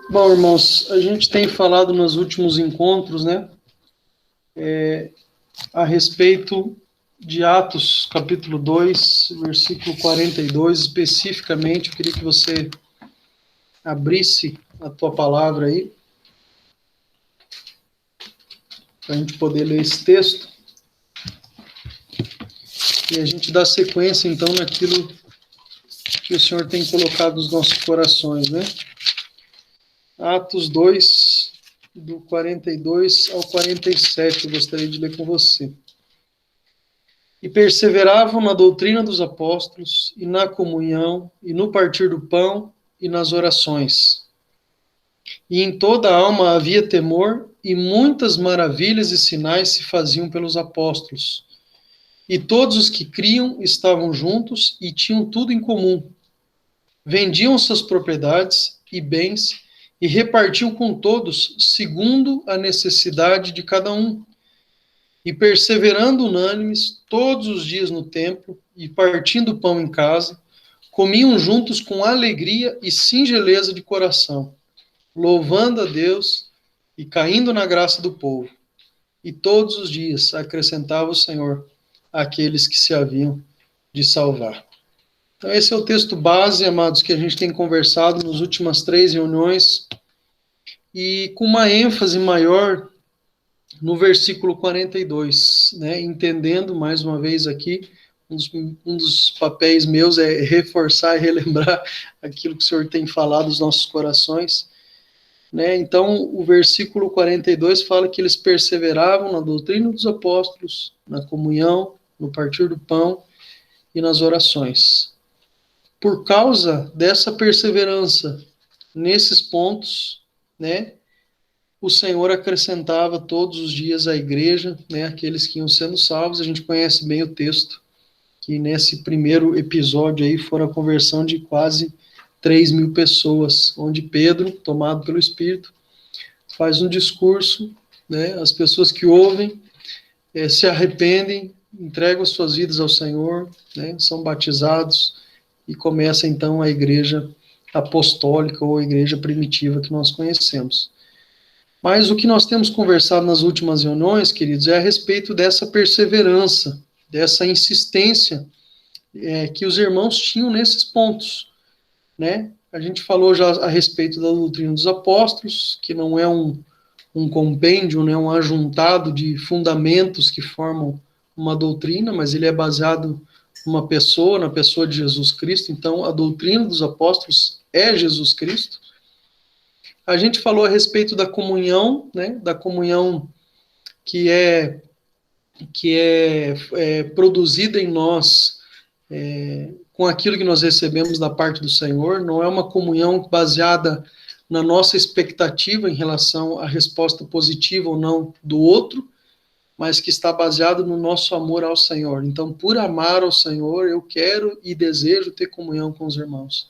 Bom, irmãos, a gente tem falado nos últimos encontros, né, a respeito de Atos, capítulo 2, versículo 42, especificamente. Eu queria que você abrisse a tua palavra aí, para a gente poder ler esse texto, e a gente dá sequência, então, naquilo que o Senhor tem colocado nos nossos corações, né? Atos 2, do 42 ao 47, eu gostaria de ler com você. E perseveravam na doutrina dos apóstolos, e na comunhão, e no partir do pão, e nas orações. E em toda a alma havia temor, e muitas maravilhas e sinais se faziam pelos apóstolos. E todos os que criam estavam juntos e tinham tudo em comum. Vendiam suas propriedades e bens e repartiam com todos, segundo a necessidade de cada um. E perseverando unânimes todos os dias no templo e partindo pão em casa, comiam juntos com alegria e singeleza de coração, louvando a Deus e caindo na graça do povo. E todos os dias acrescentava o Senhor àqueles que se haviam de salvar. Então esse é o texto base, amados, que a gente tem conversado nas últimas 3 reuniões, e com uma ênfase maior no versículo 42, né? Entendendo, mais uma vez aqui, um dos papéis meus é reforçar e relembrar aquilo que o Senhor tem falado aos nossos corações, né? Então, o versículo 42 fala que eles perseveravam na doutrina dos apóstolos, na comunhão, no partir do pão e nas orações. Por causa dessa perseverança nesses pontos, né, o Senhor acrescentava todos os dias à igreja, né, aqueles que iam sendo salvos. A gente conhece bem o texto, que nesse primeiro episódio aí foi a conversão de quase 3.000 pessoas, onde Pedro, tomado pelo Espírito, faz um discurso, né, as pessoas que ouvem se arrependem, entregam as suas vidas ao Senhor, né, são batizados, e começa então a igreja apostólica ou a igreja primitiva que nós conhecemos. Mas o que nós temos conversado nas últimas reuniões, queridos, é a respeito dessa perseverança, dessa insistência que os irmãos tinham nesses pontos, né? A gente falou já a respeito da doutrina dos apóstolos, que não é um compêndio, né, um ajuntado de fundamentos que formam uma doutrina, mas ele é baseado numa pessoa, na pessoa de Jesus Cristo. Então, a doutrina dos apóstolos é Jesus Cristo. A gente falou a respeito da comunhão, né, da comunhão que é produzida em nós com aquilo que nós recebemos da parte do Senhor. Não é uma comunhão baseada na nossa expectativa em relação à resposta positiva ou não do outro, mas que está baseado no nosso amor ao Senhor. Então, por amar ao Senhor, eu quero e desejo ter comunhão com os irmãos.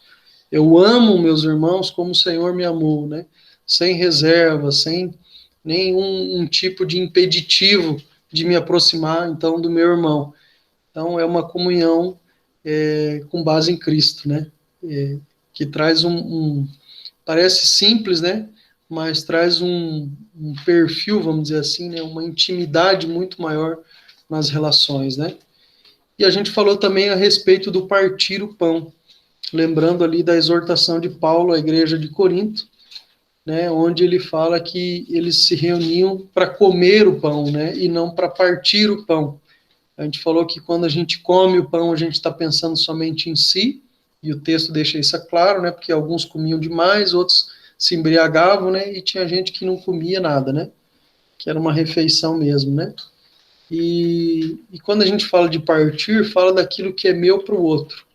Eu amo meus irmãos como o Senhor me amou, né? Sem reserva, sem nenhum tipo de impeditivo de me aproximar, então, do meu irmão. Então, é uma comunhão com base em Cristo, né? Que traz parece simples, né? Mas traz um perfil, vamos dizer assim, né? Uma intimidade muito maior nas relações, né? E a gente falou também a respeito do partir o pão, lembrando ali da exortação de Paulo à igreja de Corinto, né, onde ele fala que eles se reuniam para comer o pão, né, e não para partir o pão. A gente falou que quando a gente come o pão, a gente está pensando somente em si, e o texto deixa isso claro, né, porque alguns comiam demais, outros se embriagavam, né, e tinha gente que não comia nada, né, que era uma refeição mesmo, né. E quando a gente fala de partir, fala daquilo que é meu para o outro.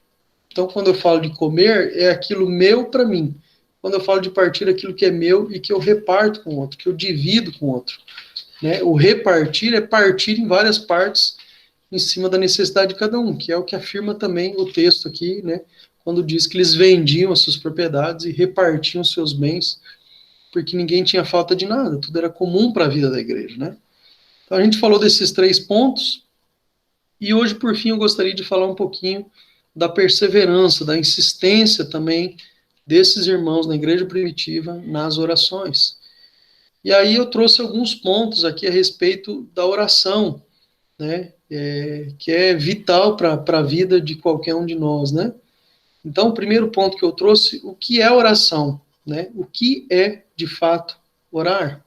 Então, quando eu falo de comer, é aquilo meu para mim. Quando eu falo de partir, é aquilo que é meu e que eu reparto com o outro, que eu divido com o outro. Né? O repartir é partir em várias partes em cima da necessidade de cada um, que é o que afirma também o texto aqui, né? Quando diz que eles vendiam as suas propriedades e repartiam os seus bens, porque ninguém tinha falta de nada, tudo era comum para a vida da igreja. Né? Então, a gente falou desses 3 pontos, e hoje, por fim, eu gostaria de falar um pouquinho da perseverança, da insistência também desses irmãos na igreja primitiva nas orações. E aí eu trouxe alguns pontos aqui a respeito da oração, né? Que é vital para a vida de qualquer um de nós, né? Então, o primeiro ponto que eu trouxe, o que é oração, né? O que é, de fato, orar?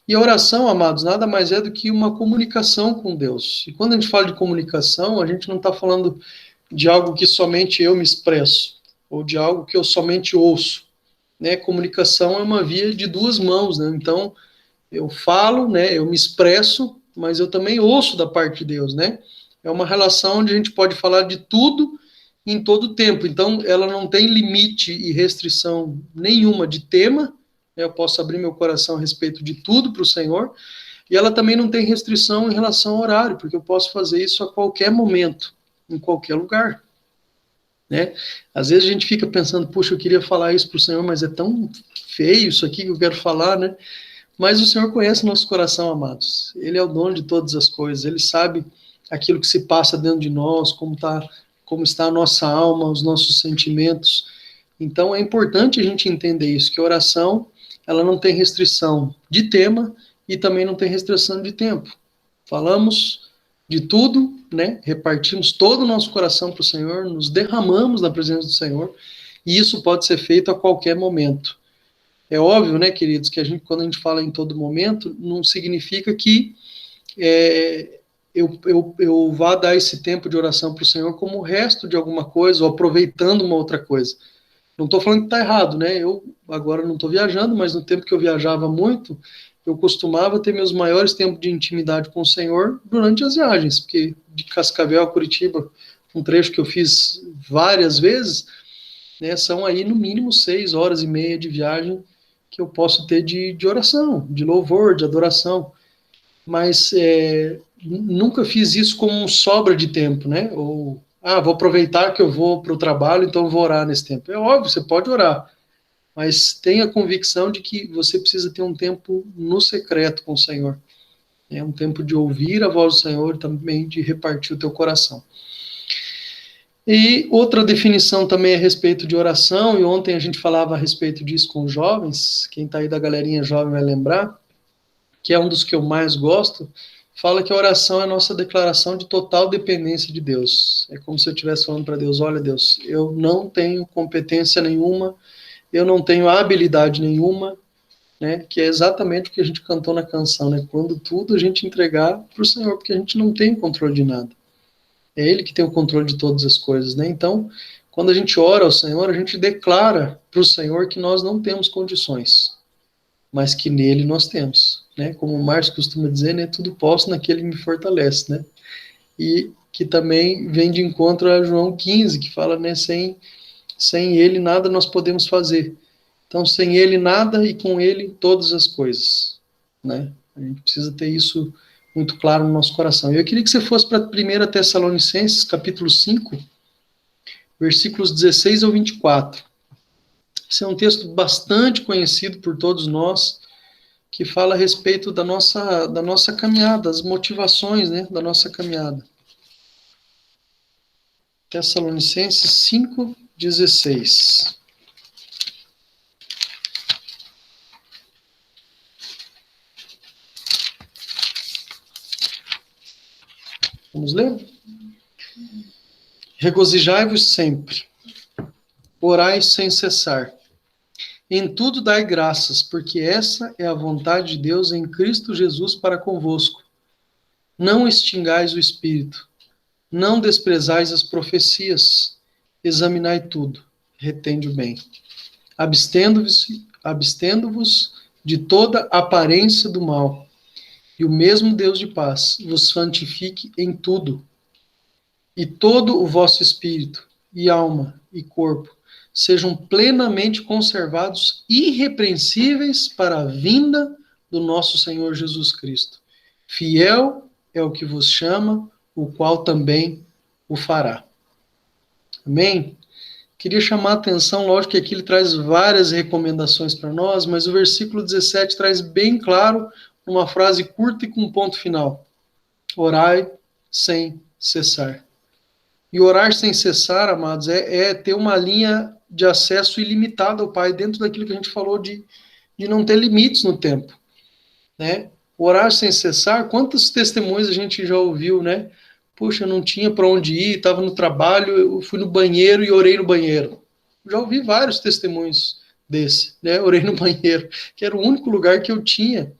E a oração, amados, nada mais é do que uma comunicação com Deus. E quando a gente fala de comunicação, a gente não está falando de algo que somente eu me expresso, ou de algo que eu somente ouço, né? Comunicação é uma via de duas mãos, né? Então, eu falo, né? Eu me expresso, mas eu também ouço da parte de Deus, né? É uma relação onde a gente pode falar de tudo em todo o tempo. Então, ela não tem limite e restrição nenhuma de tema. Eu posso abrir meu coração a respeito de tudo para o Senhor. E ela também não tem restrição em relação ao horário, porque eu posso fazer isso a qualquer momento, em qualquer lugar. Né? Às vezes a gente fica pensando, puxa, eu queria falar isso para o Senhor, mas é tão feio isso aqui que eu quero falar, né? Mas o Senhor conhece o nosso coração, amados. Ele é o dono de todas as coisas. Ele sabe aquilo que se passa dentro de nós, como está a nossa alma, os nossos sentimentos. Então é importante a gente entender isso, que a oração, ela não tem restrição de tema e também não tem restrição de tempo. Falamos de tudo, né? Repartimos todo o nosso coração para o Senhor, nos derramamos na presença do Senhor, e isso pode ser feito a qualquer momento. É óbvio, né, queridos, que quando a gente fala em todo momento, não significa que eu vá dar esse tempo de oração para o Senhor como o resto de alguma coisa, ou aproveitando uma outra coisa. Não estou falando que está errado, né? Eu agora não estou viajando, mas no tempo que eu viajava muito, eu costumava ter meus maiores tempos de intimidade com o Senhor durante as viagens, porque de Cascavel a Curitiba, um trecho que eu fiz várias vezes, né, são aí no mínimo 6 horas e meia de viagem que eu posso ter de oração, de louvor, de adoração. Mas nunca fiz isso como um sobra de tempo, né? Ou, vou aproveitar que eu vou para o trabalho, então vou orar nesse tempo. É óbvio, você pode orar, mas tenha a convicção de que você precisa ter um tempo no secreto com o Senhor. É um tempo de ouvir a voz do Senhor e também de repartir o teu coração. E outra definição também a respeito de oração, e ontem a gente falava a respeito disso com os jovens, quem está aí da galerinha jovem vai lembrar, que é um dos que eu mais gosto, fala que a oração é a nossa declaração de total dependência de Deus. É como se eu estivesse falando para Deus, olha Deus, eu não tenho competência nenhuma, eu não tenho habilidade nenhuma, né? Que é exatamente o que a gente cantou na canção, né? Quando tudo a gente entregar para o Senhor, porque a gente não tem controle de nada. É Ele que tem o controle de todas as coisas, né? Então, quando a gente ora ao Senhor, a gente declara para o Senhor que nós não temos condições, mas que nele nós temos, né? Como o Márcio costuma dizer, né? Tudo posso naquele que me fortalece, né? E que também vem de encontro a João 15, que fala, né? Sem ele nada nós podemos fazer. Então, sem ele nada e com ele todas as coisas, né? A gente precisa ter isso muito claro no nosso coração. Eu queria que você fosse para 1 Tessalonicenses, capítulo 5, versículos 16 ao 24. Esse é um texto bastante conhecido por todos nós, que fala a respeito da nossa caminhada, as motivações, né, da nossa caminhada. Tessalonicenses 5, 16. Vamos ler? Regozijai-vos sempre, orai sem cessar. Em tudo dai graças, porque essa é a vontade de Deus em Cristo Jesus para convosco. Não extingais o espírito, não desprezais as profecias, examinai tudo, retende o bem. Abstendo-vos de toda aparência do mal, e o mesmo Deus de paz vos santifique em tudo, e todo o vosso espírito, e alma, e corpo, sejam plenamente conservados, irrepreensíveis para a vinda do nosso Senhor Jesus Cristo. Fiel é o que vos chama, o qual também o fará. Amém? Queria chamar a atenção, lógico que aqui ele traz várias recomendações para nós, mas o versículo 17 traz bem claro, uma frase curta e com um ponto final. Orai sem cessar. E orar sem cessar, amados, é ter uma linha de acesso ilimitado ao Pai, dentro daquilo que a gente falou de não ter limites no tempo, né? Orar sem cessar, quantos testemunhos a gente já ouviu, né? Puxa, eu não tinha para onde ir, estava no trabalho, eu fui no banheiro e orei no banheiro. Já ouvi vários testemunhos desse, né? Orei no banheiro, que era o único lugar que eu tinha,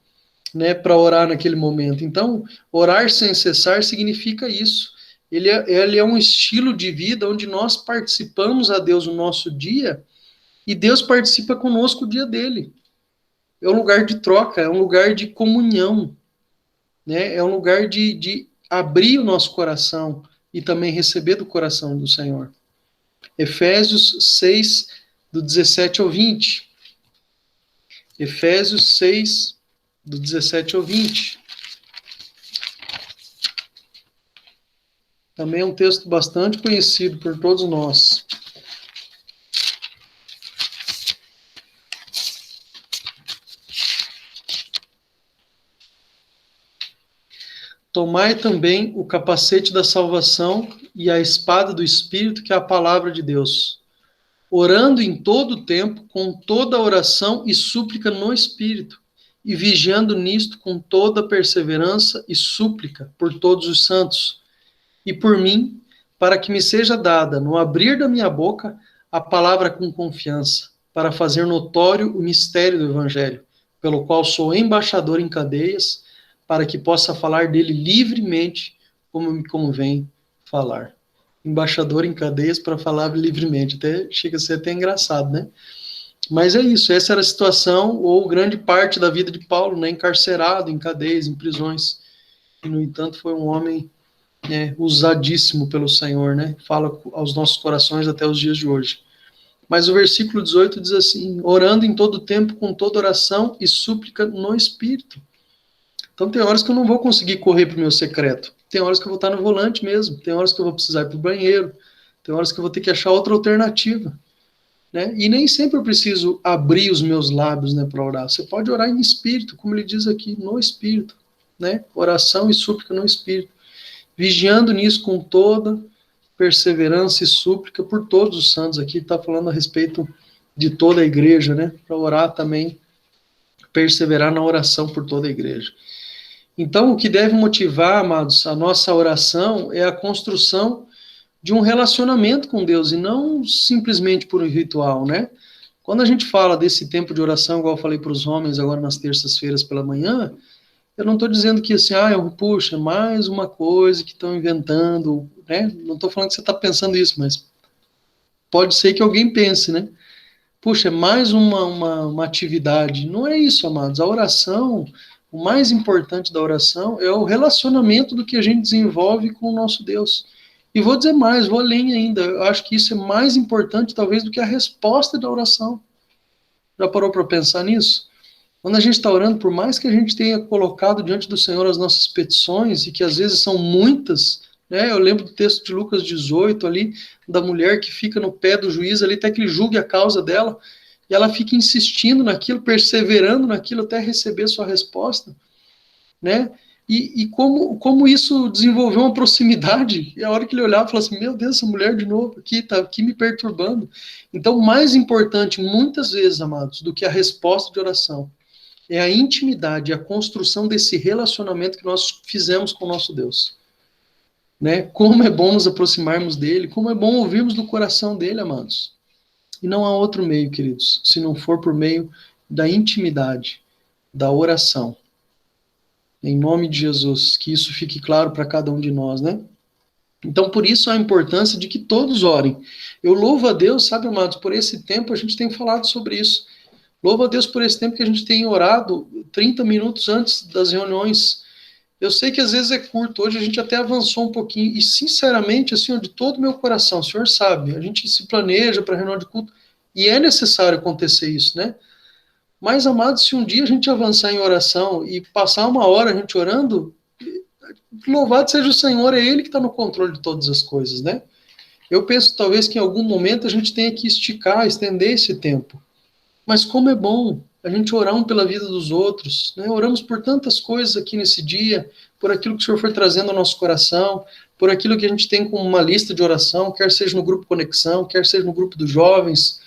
né, para orar naquele momento. Então, orar sem cessar significa isso. Ele é um estilo de vida onde nós participamos a Deus no nosso dia e Deus participa conosco o dia dele. É um lugar de troca, é um lugar de comunhão, né? É um lugar de abrir o nosso coração e também receber do coração do Senhor. Efésios 6, do 17 ao 20. Efésios 6, do 17 ao 20. Também é um texto bastante conhecido por todos nós. Tomai também o capacete da salvação e a espada do Espírito, que é a palavra de Deus, orando em todo o tempo, com toda oração e súplica no Espírito, e vigiando nisto com toda perseverança e súplica por todos os santos, e por mim, para que me seja dada, no abrir da minha boca, a palavra com confiança, para fazer notório o mistério do Evangelho, pelo qual sou embaixador em cadeias, para que possa falar dele livremente, como me convém falar. Embaixador em cadeias para falar livremente. Até chega a ser até engraçado, né? Mas é isso, essa era a situação, ou grande parte da vida de Paulo, né? Encarcerado, em cadeias, em prisões. E, no entanto, foi um homem, né, usadíssimo pelo Senhor, né? Fala aos nossos corações até os dias de hoje. Mas o versículo 18 diz assim: orando em todo tempo, com toda oração e súplica no Espírito. Então tem horas que eu não vou conseguir correr para o meu secreto. Tem horas que eu vou estar no volante mesmo. Tem horas que eu vou precisar ir para o banheiro. Tem horas que eu vou ter que achar outra alternativa, né? E nem sempre eu preciso abrir os meus lábios, né, para orar. Você pode orar em espírito, como ele diz aqui, no espírito, né? Oração e súplica no espírito. Vigiando nisso com toda perseverança e súplica por todos os santos. Aqui está falando a respeito de toda a igreja, né? Para orar também, perseverar na oração por toda a igreja. Então, o que deve motivar, amados, a nossa oração é a construção de um relacionamento com Deus e não simplesmente por um ritual, né? Quando a gente fala desse tempo de oração, igual eu falei para os homens agora nas terças-feiras pela manhã, eu não estou dizendo que assim, puxa, mais uma coisa que estão inventando, né? Não estou falando que você está pensando isso, mas pode ser que alguém pense, né? Puxa, mais uma atividade. Não é isso, amados. A oração, o mais importante da oração é o relacionamento do que a gente desenvolve com o nosso Deus. E vou dizer mais, vou além ainda. Eu acho que isso é mais importante, talvez, do que a resposta da oração. Já parou para pensar nisso? Quando a gente está orando, por mais que a gente tenha colocado diante do Senhor as nossas petições, e que às vezes são muitas, né? Eu lembro do texto de Lucas 18 ali, da mulher que fica no pé do juiz ali, até que ele julgue a causa dela, e ela fica insistindo naquilo, perseverando naquilo até receber sua resposta, né? E como isso desenvolveu uma proximidade, e a hora que ele olhava, falava assim, meu Deus, essa mulher de novo aqui, tá aqui me perturbando. Então, mais importante, muitas vezes, amados, do que a resposta de oração, é a intimidade, a construção desse relacionamento que nós fizemos com o nosso Deus. Né? Como é bom nos aproximarmos dele, como é bom ouvirmos do coração dele, amados. E não há outro meio, queridos, se não for por meio da intimidade, da oração. Em nome de Jesus, que isso fique claro para cada um de nós, né? Então, por isso a importância de que todos orem. Eu louvo a Deus, sabe, amados, por esse tempo a gente tem falado sobre isso. Louvo a Deus por esse tempo que a gente tem orado 30 minutos antes das reuniões. Eu sei que às vezes é curto, hoje a gente até avançou um pouquinho, e sinceramente, assim, de todo o meu coração, o Senhor sabe, a gente se planeja para a reunião de culto, e é necessário acontecer isso, né? Mas, amados, se um dia a gente avançar em oração e passar uma hora a gente orando, louvado seja o Senhor, é Ele que está no controle de todas as coisas, né? Eu penso, talvez, que em algum momento a gente tenha que esticar, estender esse tempo. Mas como é bom a gente orar um pela vida dos outros, né? Oramos por tantas coisas aqui nesse dia, por aquilo que o Senhor for trazendo ao nosso coração, por aquilo que a gente tem como uma lista de oração, quer seja no grupo Conexão, quer seja no grupo dos jovens,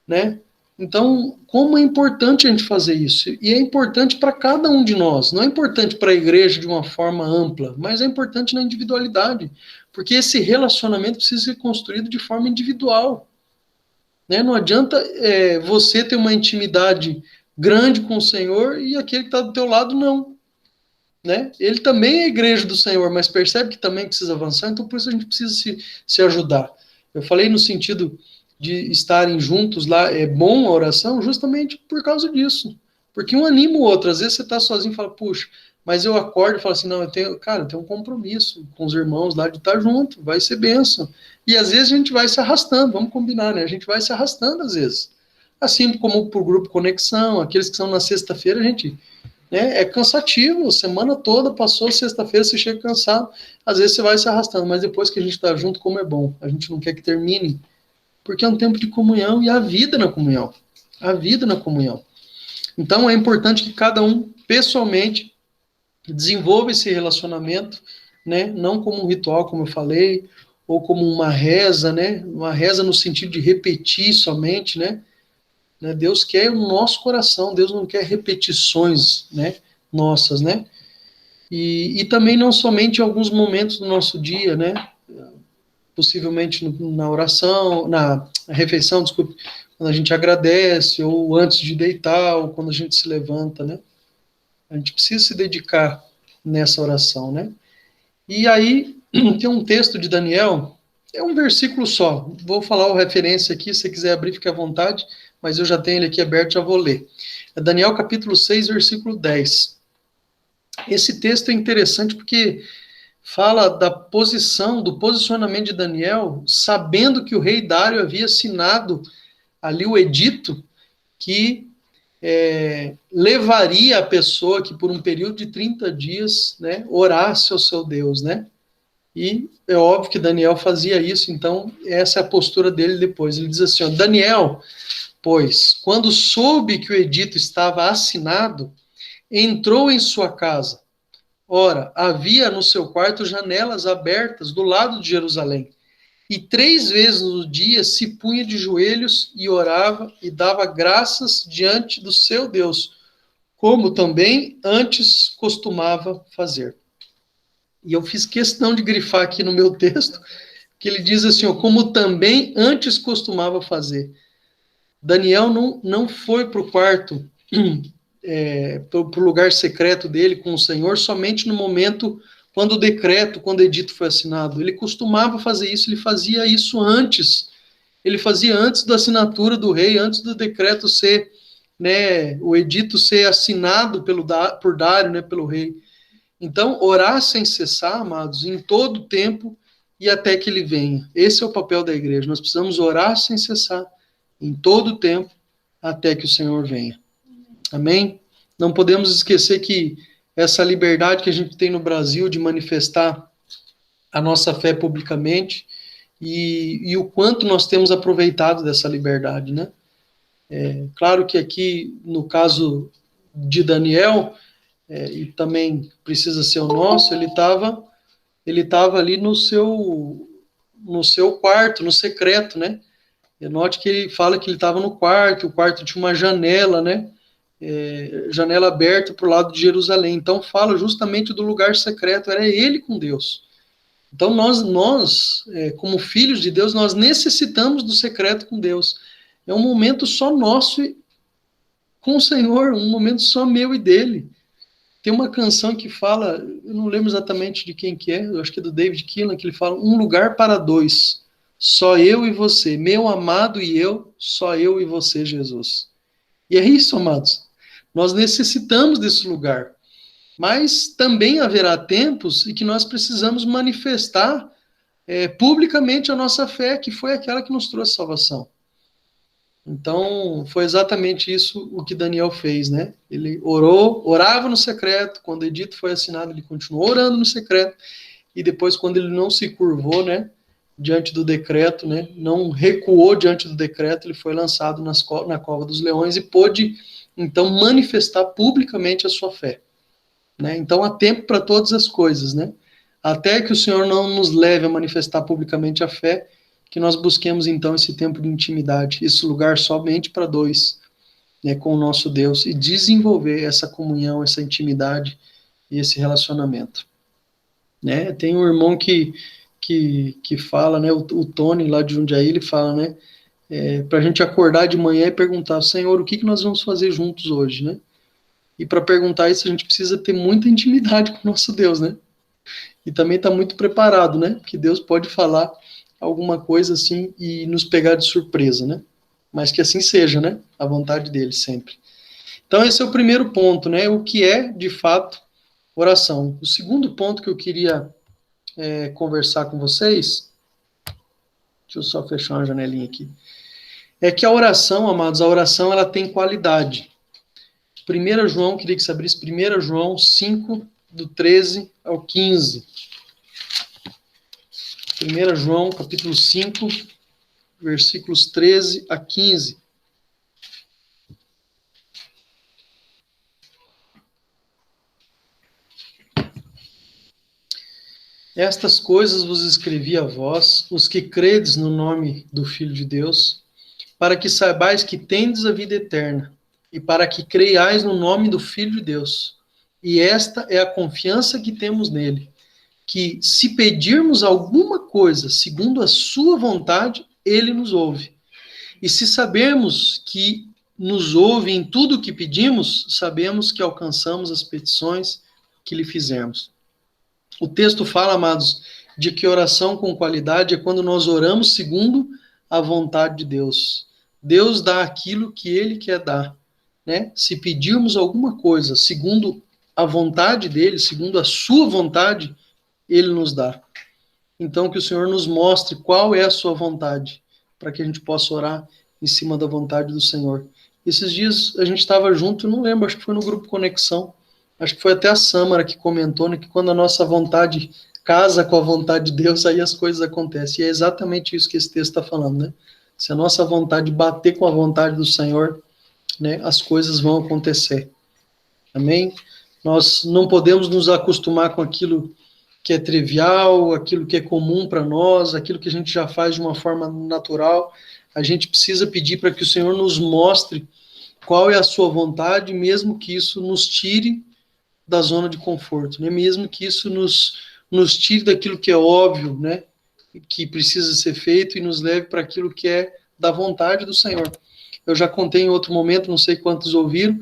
né? Então, como é importante a gente fazer isso? E é importante para cada um de nós, não é importante para a igreja de uma forma ampla, mas é importante na individualidade, porque esse relacionamento precisa ser construído de forma individual, né? Não adianta você ter uma intimidade grande com o Senhor e aquele que está do teu lado não, né? Ele também é a igreja do Senhor, mas percebe que também precisa avançar, então por isso a gente precisa se ajudar. Eu falei no sentido de estarem juntos lá, é bom a oração justamente por causa disso, porque um anima o outro. Às vezes você está sozinho e fala, puxa, mas eu acordo e falo assim, não, eu tenho um compromisso com os irmãos lá de estar junto, vai ser bênção. E às vezes a gente vai se arrastando, vamos combinar, né? A gente vai se arrastando às vezes. Assim como para o grupo Conexão, aqueles que são na sexta-feira, a gente, né, é cansativo, semana toda passou, sexta-feira você chega cansado, às vezes você vai se arrastando, mas depois que a gente está junto, como é bom, a gente não quer que termine, porque é um tempo de comunhão e a vida na comunhão, a vida na comunhão. Então é importante que cada um, pessoalmente, desenvolva esse relacionamento, né, não como um ritual, como eu falei, ou como uma reza, né, uma reza no sentido de repetir somente, né, Deus quer o nosso coração, Deus não quer repetições, né, nossas, né? E também não somente em alguns momentos do nosso dia, né? Possivelmente na oração, na refeição, desculpe, quando a gente agradece, ou antes de deitar, ou quando a gente se levanta, né? A gente precisa se dedicar nessa oração, né? E aí tem um texto de Daniel, é um versículo só. Vou falar a referência aqui, se você quiser abrir, fique à vontade, mas eu já tenho ele aqui aberto, já vou ler. É Daniel capítulo 6, versículo 10. Esse texto é interessante porque fala da posição, do posicionamento de Daniel, sabendo que o rei Dário havia assinado ali o edito que levaria a pessoa que por um período de 30 dias, né, orasse ao seu Deus, né? E é óbvio que Daniel fazia isso, então essa é a postura dele depois. Ele diz assim, ó, Daniel, pois, quando soube que o edito estava assinado, entrou em sua casa. Ora, havia no seu quarto janelas abertas do lado de Jerusalém. E 3 vezes no dia se punha de joelhos e orava e dava graças diante do seu Deus, como também antes costumava fazer. E eu fiz questão de grifar aqui no meu texto, que ele diz assim, ó, como também antes costumava fazer. Daniel não foi para o quarto, para o lugar secreto dele com o Senhor, somente no momento quando o decreto, quando o edito foi assinado. Ele costumava fazer isso, ele fazia isso antes. Ele fazia antes da assinatura do rei, antes do decreto ser, né, o edito ser assinado por Dário, né, pelo rei. Então, orar sem cessar, amados, em todo tempo e até que ele venha. Esse é o papel da igreja. Nós precisamos orar sem cessar, em todo tempo, até que o Senhor venha. Amém? Não podemos esquecer que essa liberdade que a gente tem no Brasil de manifestar a nossa fé publicamente e o quanto nós temos aproveitado dessa liberdade, né? Claro que aqui, no caso de Daniel, e também precisa ser o nosso, ele tava ali no seu quarto, no secreto, né? E note que ele fala que ele estava no quarto, o quarto tinha uma janela, né? Janela aberta para o lado de Jerusalém. Então fala justamente do lugar secreto, era ele com Deus. Então nós como filhos de Deus, nós necessitamos do secreto com Deus. É um momento só nosso com o Senhor, um momento só meu e dele. Tem uma canção que fala, eu não lembro exatamente de quem que é, eu acho que é do David Keelan, que ele fala, um lugar para dois, só eu e você, meu amado e eu, só eu e você, Jesus. E é isso, amados. Nós necessitamos desse lugar. Mas também haverá tempos em que nós precisamos manifestar publicamente a nossa fé, que foi aquela que nos trouxe salvação. Então, foi exatamente isso o que Daniel fez, né? Ele orava no secreto, quando o edito foi assinado, ele continuou orando no secreto, e depois, quando ele não se curvou, né, diante do decreto, né, não recuou diante do decreto, ele foi lançado na cova dos leões e pôde, então, manifestar publicamente a sua fé. né? Então há tempo para todas as coisas, né? Até que o Senhor não nos leve a manifestar publicamente a fé, que nós busquemos então esse tempo de intimidade, esse lugar somente para dois, né, com o nosso Deus, e desenvolver essa comunhão, essa intimidade e esse relacionamento, né? Tem um irmão que fala, né, o Tony lá de Jundiaí, ele fala, né, para a gente acordar de manhã e perguntar, Senhor, o que nós vamos fazer juntos hoje, né? E para perguntar isso, a gente precisa ter muita intimidade com o nosso Deus, né? E também está muito preparado, né? Porque Deus pode falar alguma coisa assim e nos pegar de surpresa, né? Mas que assim seja, né? A vontade dele sempre. Então esse é o primeiro ponto, né? O que é, de fato, oração. O segundo ponto que eu queria conversar com vocês, deixa eu só fechar uma janelinha aqui, é que a oração, amados, a oração ela tem qualidade. 1 João, queria que você abrisse 1 João 5, do 13 ao 15. 1 João, capítulo 5, versículos 13 a 15. Estas coisas vos escrevi a vós, os que credes no nome do Filho de Deus, para que saibais que tendes a vida eterna, e para que creiais no nome do Filho de Deus. E esta é a confiança que temos nele, que se pedirmos alguma coisa segundo a sua vontade, ele nos ouve. E se sabermos que nos ouve em tudo o que pedimos, sabemos que alcançamos as petições que lhe fizemos. O texto fala, amados, de que oração com qualidade é quando nós oramos segundo a vontade de Deus. Deus dá aquilo que ele quer dar, né? Se pedirmos alguma coisa segundo a vontade dele, segundo a sua vontade, ele nos dá. Então, que o Senhor nos mostre qual é a sua vontade, para que a gente possa orar em cima da vontade do Senhor. Esses dias a gente estava junto, não lembro, acho que foi no grupo Conexão, acho que foi até a Sâmara que comentou, né, que quando a nossa vontade casa com a vontade de Deus, aí as coisas acontecem. E é exatamente isso que esse texto está falando, né? Se a nossa vontade bater com a vontade do Senhor, né, as coisas vão acontecer. Amém? Nós não podemos nos acostumar com aquilo que é trivial, aquilo que é comum para nós, aquilo que a gente já faz de uma forma natural. A gente precisa pedir para que o Senhor nos mostre qual é a sua vontade, mesmo que isso nos tire da zona de conforto, né? Mesmo que isso nos tire daquilo que é óbvio, né? Que precisa ser feito e nos leve para aquilo que é da vontade do Senhor. Eu já contei em outro momento, não sei quantos ouviram,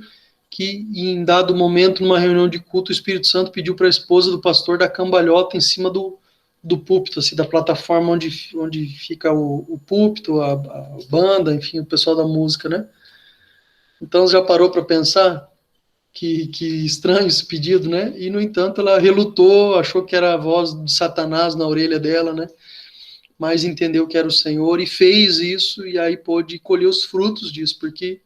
que em dado momento, numa reunião de culto, o Espírito Santo pediu para a esposa do pastor dar cambalhota em cima do púlpito, assim, da plataforma onde fica o púlpito, a banda, enfim, o pessoal da música, né? Então, já parou para pensar que estranho esse pedido, né? E, no entanto, ela relutou, achou que era a voz de Satanás na orelha dela, né? Mas entendeu que era o Senhor e fez isso, e aí pôde colher os frutos disso, porque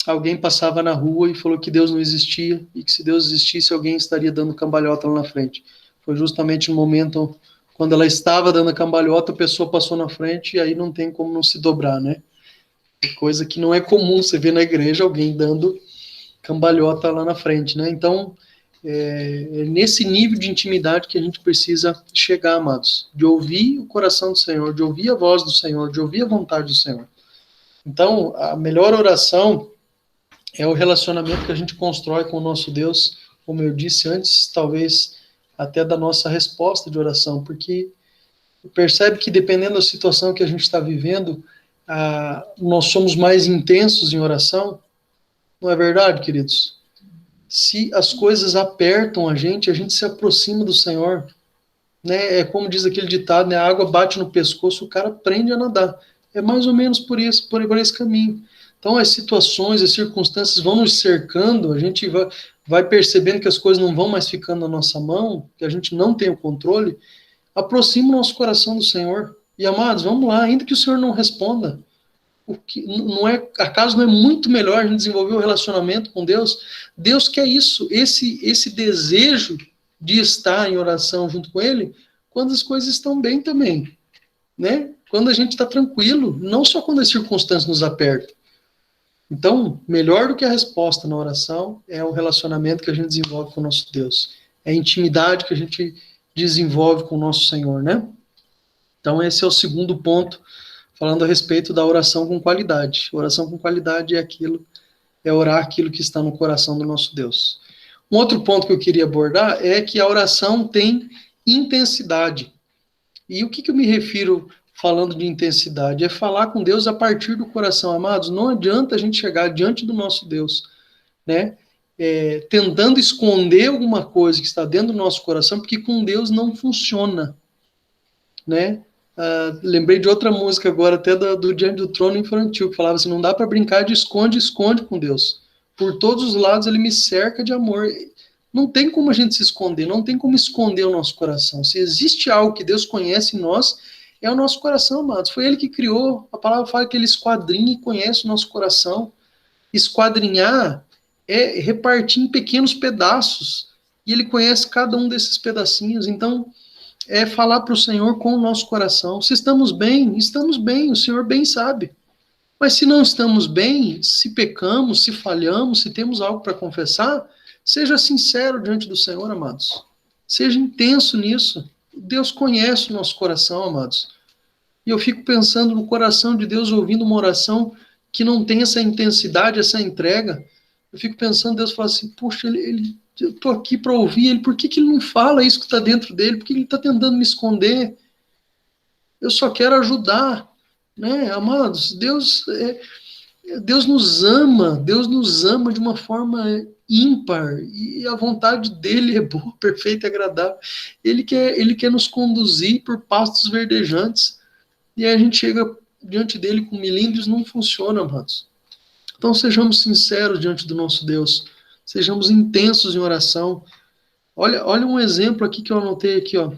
alguém passava na rua e falou que Deus não existia, e que se Deus existisse, alguém estaria dando cambalhota lá na frente. Foi justamente no momento quando ela estava dando a cambalhota, a pessoa passou na frente, e aí não tem como não se dobrar, né? Coisa que não é comum você ver na igreja alguém dando cambalhota lá na frente, né? Então, é nesse nível de intimidade que a gente precisa chegar, amados, de ouvir o coração do Senhor, de ouvir a voz do Senhor, de ouvir a vontade do Senhor. Então, a melhor oração é o relacionamento que a gente constrói com o nosso Deus, como eu disse antes, talvez até da nossa resposta de oração, porque percebe que dependendo da situação que a gente está vivendo, nós somos mais intensos em oração, não é verdade, queridos? Se as coisas apertam a gente se aproxima do Senhor, né? É como diz aquele ditado, né? A água bate no pescoço, o cara aprende a nadar. É mais ou menos por esse caminho. Então, as situações, as circunstâncias vão nos cercando, a gente vai percebendo que as coisas não vão mais ficando na nossa mão, que a gente não tem o controle, aproxima o nosso coração do Senhor. E, amados, vamos lá, ainda que o Senhor não responda, acaso não é muito melhor a gente desenvolver um relacionamento com Deus? Deus quer isso, esse desejo de estar em oração junto com Ele, quando as coisas estão bem também, né? Quando a gente está tranquilo, não só quando as circunstâncias nos apertam. Então, melhor do que a resposta na oração é o relacionamento que a gente desenvolve com o nosso Deus. É a intimidade que a gente desenvolve com o nosso Senhor, né? Então, esse é o segundo ponto, falando a respeito da oração com qualidade. Oração com qualidade é orar aquilo que está no coração do nosso Deus. Um outro ponto que eu queria abordar é que a oração tem intensidade. E o que eu me refiro falando de intensidade? É falar com Deus a partir do coração, amados. Não adianta a gente chegar diante do nosso Deus, né? Tentando esconder alguma coisa que está dentro do nosso coração, porque com Deus não funciona, né? Lembrei de outra música agora, até do Diante do Trono Infantil, que falava assim, não dá para brincar de esconde-esconde com Deus. Por todos os lados ele me cerca de amor. Não tem como a gente se esconder, não tem como esconder o nosso coração. Se existe algo que Deus conhece em nós, é o nosso coração, amados. Foi ele que criou, a palavra fala que ele esquadrinha e conhece o nosso coração. Esquadrinhar é repartir em pequenos pedaços, e ele conhece cada um desses pedacinhos. Então, é falar para o Senhor com o nosso coração. Se estamos bem, o Senhor bem sabe. Mas se não estamos bem, se pecamos, se falhamos, se temos algo para confessar, seja sincero diante do Senhor, amados. Seja intenso nisso. Deus conhece o nosso coração, amados. E eu fico pensando no coração de Deus ouvindo uma oração que não tem essa intensidade, essa entrega. Eu fico pensando, Deus fala assim, puxa, eu estou aqui para ouvir ele, por que ele não fala isso que está dentro dele? Por que ele está tentando me esconder? Eu só quero ajudar, né, amados? Deus nos ama de uma forma ímpar, e a vontade dele é boa, perfeita e agradável. Ele quer nos conduzir por pastos verdejantes, e aí a gente chega diante dele com milímetros, não funciona, amados. Então sejamos sinceros diante do nosso Deus, sejamos intensos em oração. Olha um exemplo aqui que eu anotei aqui, ó.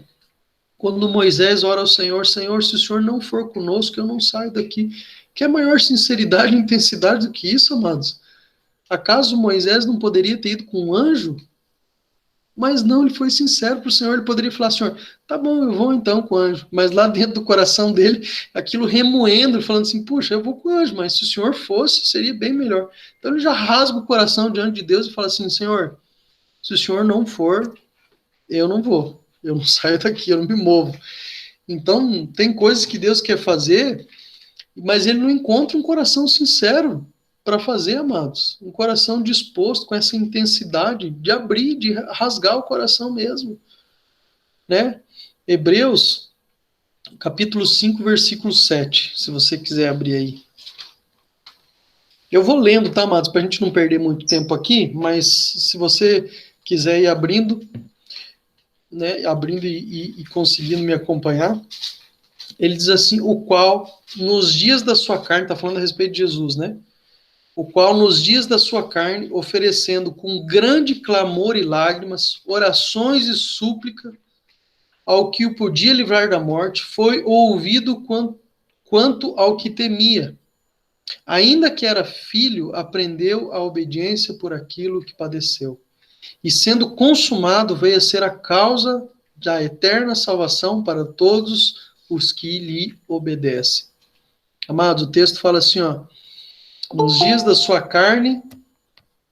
Quando Moisés ora ao Senhor, Senhor, se o Senhor não for conosco, eu não saio daqui. Que é maior sinceridade e intensidade do que isso, amados? Acaso Moisés não poderia ter ido com um anjo? Mas não, ele foi sincero para o Senhor. Ele poderia falar, Senhor, tá bom, eu vou então com o anjo. Mas lá dentro do coração dele, aquilo remoendo, falando assim, puxa, eu vou com o anjo, mas se o Senhor fosse, seria bem melhor. Então ele já rasga o coração diante de Deus e fala assim, Senhor, se o Senhor não for, eu não vou. Eu não saio daqui, eu não me movo. Então, tem coisas que Deus quer fazer, mas ele não encontra um coração sincero para fazer, amados. Um coração disposto com essa intensidade de abrir, de rasgar o coração mesmo, né? Hebreus, capítulo 5, versículo 7, se você quiser abrir aí. Eu vou lendo, tá, amados, para a gente não perder muito tempo aqui, mas se você quiser ir abrindo, né, abrindo e conseguindo me acompanhar, ele diz assim, o qual, nos dias da sua carne, está falando a respeito de Jesus, né? O qual, nos dias da sua carne, oferecendo com grande clamor e lágrimas, orações e súplica, ao que o podia livrar da morte, foi ouvido quanto ao que temia. Ainda que era filho, aprendeu a obediência por aquilo que padeceu. E sendo consumado, veio a ser a causa da eterna salvação para todos os que lhe obedecem. Amados, o texto fala assim, ó, nos dias da sua carne,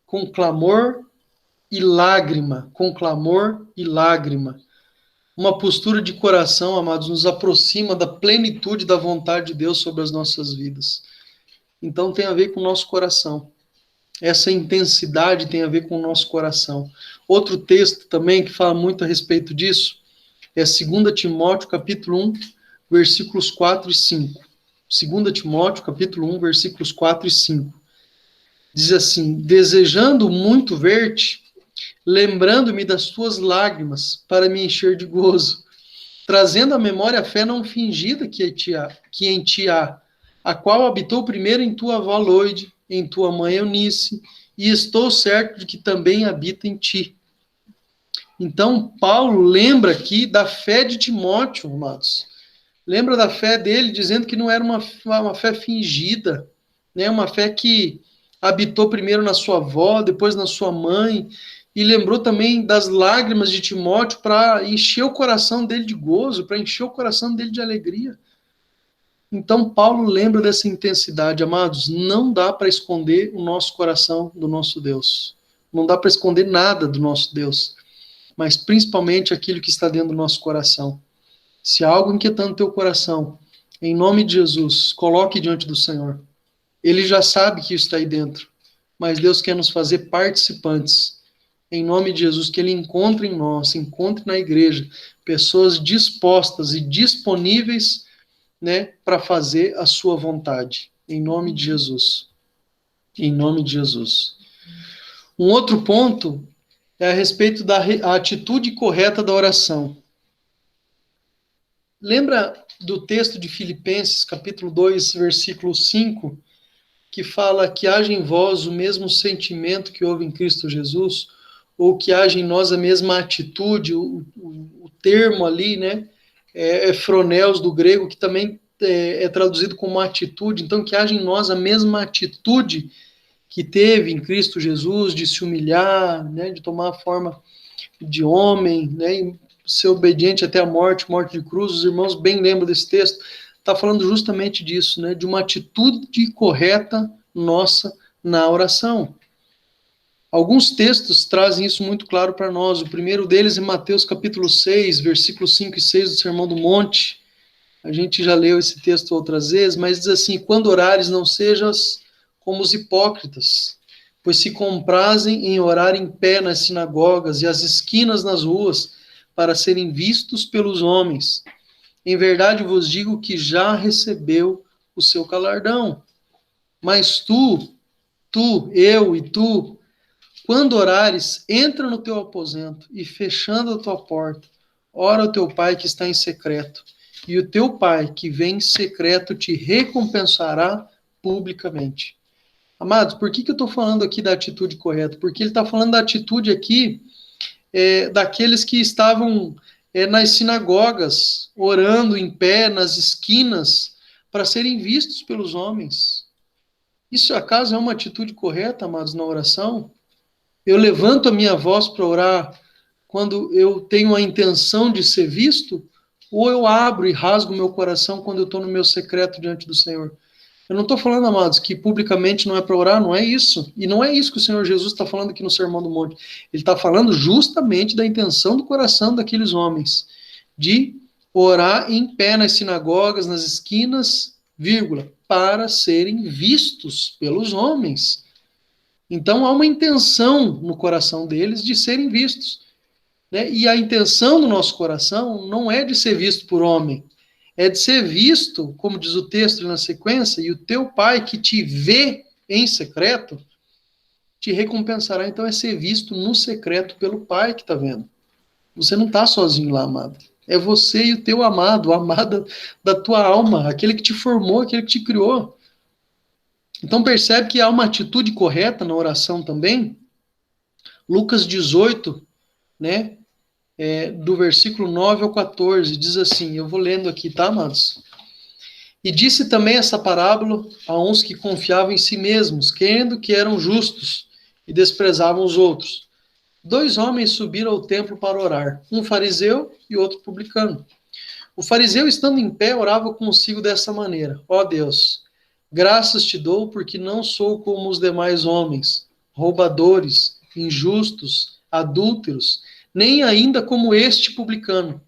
com clamor e lágrima, com clamor e lágrima. Uma postura de coração, amados, nos aproxima da plenitude da vontade de Deus sobre as nossas vidas. Então tem a ver com o nosso coração. Essa intensidade tem a ver com o nosso coração. Outro texto também que fala muito a respeito disso é 2 Timóteo, capítulo 1, versículos 4 e 5. 2 Timóteo, capítulo 1, versículos 4 e 5. Diz assim, desejando muito ver-te, lembrando-me das tuas lágrimas, para me encher de gozo, trazendo à memória a fé não fingida que em ti há, a qual habitou primeiro em tua avó Loide, em tua mãe Eunice, e estou certo de que também habita em ti. Então, Paulo lembra aqui da fé de Timóteo, amados. Lembra da fé dele, dizendo que não era uma fé fingida, né? Uma fé que habitou primeiro na sua avó, depois na sua mãe, e lembrou também das lágrimas de Timóteo para encher o coração dele de gozo, para encher o coração dele de alegria. Então, Paulo lembra dessa intensidade, amados. Não dá para esconder o nosso coração do nosso Deus. Não dá para esconder nada do nosso Deus. mas principalmente aquilo que está dentro do nosso coração. Se há algo inquietando teu coração, em nome de Jesus, coloque diante do Senhor. Ele já sabe que isso está aí dentro, mas Deus quer nos fazer participantes. Em nome de Jesus, que Ele encontre em nós, encontre na igreja, pessoas dispostas e disponíveis, né, para fazer a sua vontade. Em nome de Jesus. Em nome de Jesus. Um outro ponto é a respeito da atitude correta da oração. Lembra do texto de Filipenses, capítulo 2, versículo 5, que fala que haja em vós o mesmo sentimento que houve em Cristo Jesus, ou que haja em nós a mesma atitude, o termo ali, né, é phroneos do grego, que também é traduzido como atitude, então que haja em nós a mesma atitude que teve em Cristo Jesus, de se humilhar, né, de tomar a forma de homem, né, e ser obediente até a morte, morte de cruz. Os irmãos bem lembram desse texto, está falando justamente disso, né, de uma atitude correta nossa na oração. Alguns textos trazem isso muito claro para nós. O primeiro deles é Mateus capítulo 6, versículos 5 e 6 do Sermão do Monte. A gente já leu esse texto outras vezes, mas diz assim: quando orares, não sejas como os hipócritas, pois se comprazem em orar em pé nas sinagogas e às esquinas nas ruas, para serem vistos pelos homens. Em verdade vos digo que já recebeu o seu galardão. Mas tu, eu e tu, quando orares, entra no teu aposento e, fechando a tua porta, ora ao teu pai que está em secreto, e o teu pai que vem em secreto te recompensará publicamente. Amados, por que eu estou falando aqui da atitude correta? Porque ele está falando da atitude aqui daqueles que estavam nas sinagogas, orando em pé, nas esquinas, para serem vistos pelos homens. Isso, acaso, é uma atitude correta, amados, na oração? Eu levanto a minha voz para orar quando eu tenho a intenção de ser visto? Ou eu abro e rasgo meu coração quando eu estou no meu secreto diante do Senhor? Eu não estou falando, amados, que publicamente não é para orar, não é isso. E não é isso que o Senhor Jesus está falando aqui no Sermão do Monte. Ele está falando justamente da intenção do coração daqueles homens, de orar em pé nas sinagogas, nas esquinas, vírgula, para serem vistos pelos homens. Então há uma intenção no coração deles de serem vistos, né? E a intenção do nosso coração não é de ser visto por homem, é de ser visto, como diz o texto na sequência, e o teu pai que te vê em secreto te recompensará. Então é ser visto no secreto pelo pai que está vendo. Você não está sozinho lá, amado. É você e o teu amado, o amado da tua alma, aquele que te formou, aquele que te criou. Então percebe que há uma atitude correta na oração também. Lucas 18, né, do versículo 9 ao 14, diz assim, eu vou lendo aqui, tá, amados? E disse também essa parábola a uns que confiavam em si mesmos, crendo que eram justos, e desprezavam os outros. 2 homens subiram ao templo para orar, um fariseu e outro publicano. O fariseu, estando em pé, orava consigo dessa maneira: ó Deus, graças te dou porque não sou como os demais homens, roubadores, injustos, adúlteros, nem ainda como este publicano.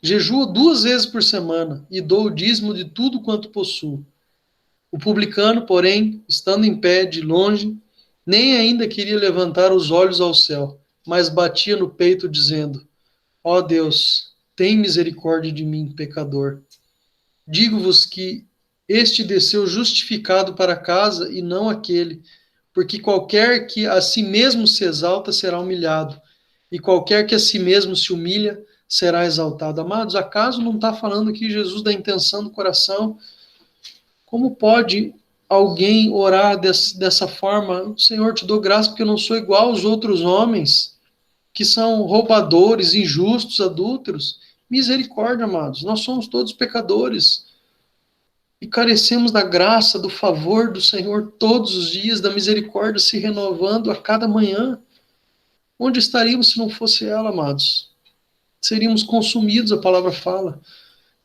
Jejuo 2 vezes por semana e dou o dízimo de tudo quanto possuo. O publicano, porém, estando em pé de longe, nem ainda queria levantar os olhos ao céu, mas batia no peito dizendo: ó Deus, tem misericórdia de mim, pecador. Digo-vos que este desceu justificado para casa e não aquele, porque qualquer que a si mesmo se exalta será humilhado, e qualquer que a si mesmo se humilha será exaltado. Amados, acaso não está falando aqui Jesus da intenção do coração? Como pode alguém orar dessa forma? Senhor, te dou graça porque eu não sou igual aos outros homens, que são roubadores, injustos, adúlteros. Misericórdia, amados, nós somos todos pecadores e carecemos da graça, do favor do Senhor todos os dias, da misericórdia se renovando a cada manhã. Onde estaríamos se não fosse ela, amados? Seríamos consumidos, a palavra fala.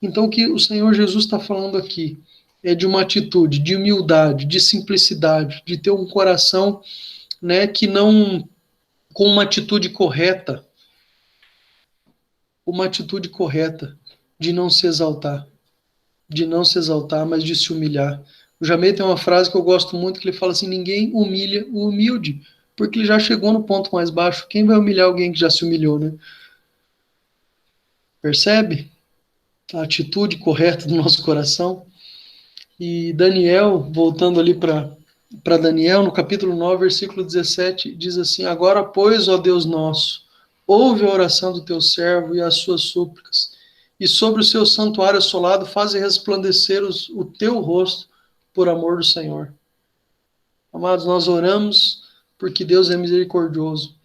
Então o que o Senhor Jesus está falando aqui é de uma atitude de humildade, de simplicidade, de ter um coração, né, que não, com uma atitude correta, uma atitude correta de não se exaltar. De não se exaltar, mas de se humilhar. O Jamei tem uma frase que eu gosto muito, que ele fala assim, ninguém humilha o humilde, porque ele já chegou no ponto mais baixo. Quem vai humilhar alguém que já se humilhou, né? Percebe a atitude correta do nosso coração? E Daniel, voltando ali para Daniel, no capítulo 9, versículo 17, diz assim, agora, pois, ó Deus nosso, ouve a oração do teu servo e as suas súplicas, e sobre o seu santuário assolado faze resplandecer o teu rosto por amor do Senhor. Amados, nós oramos porque Deus é misericordioso,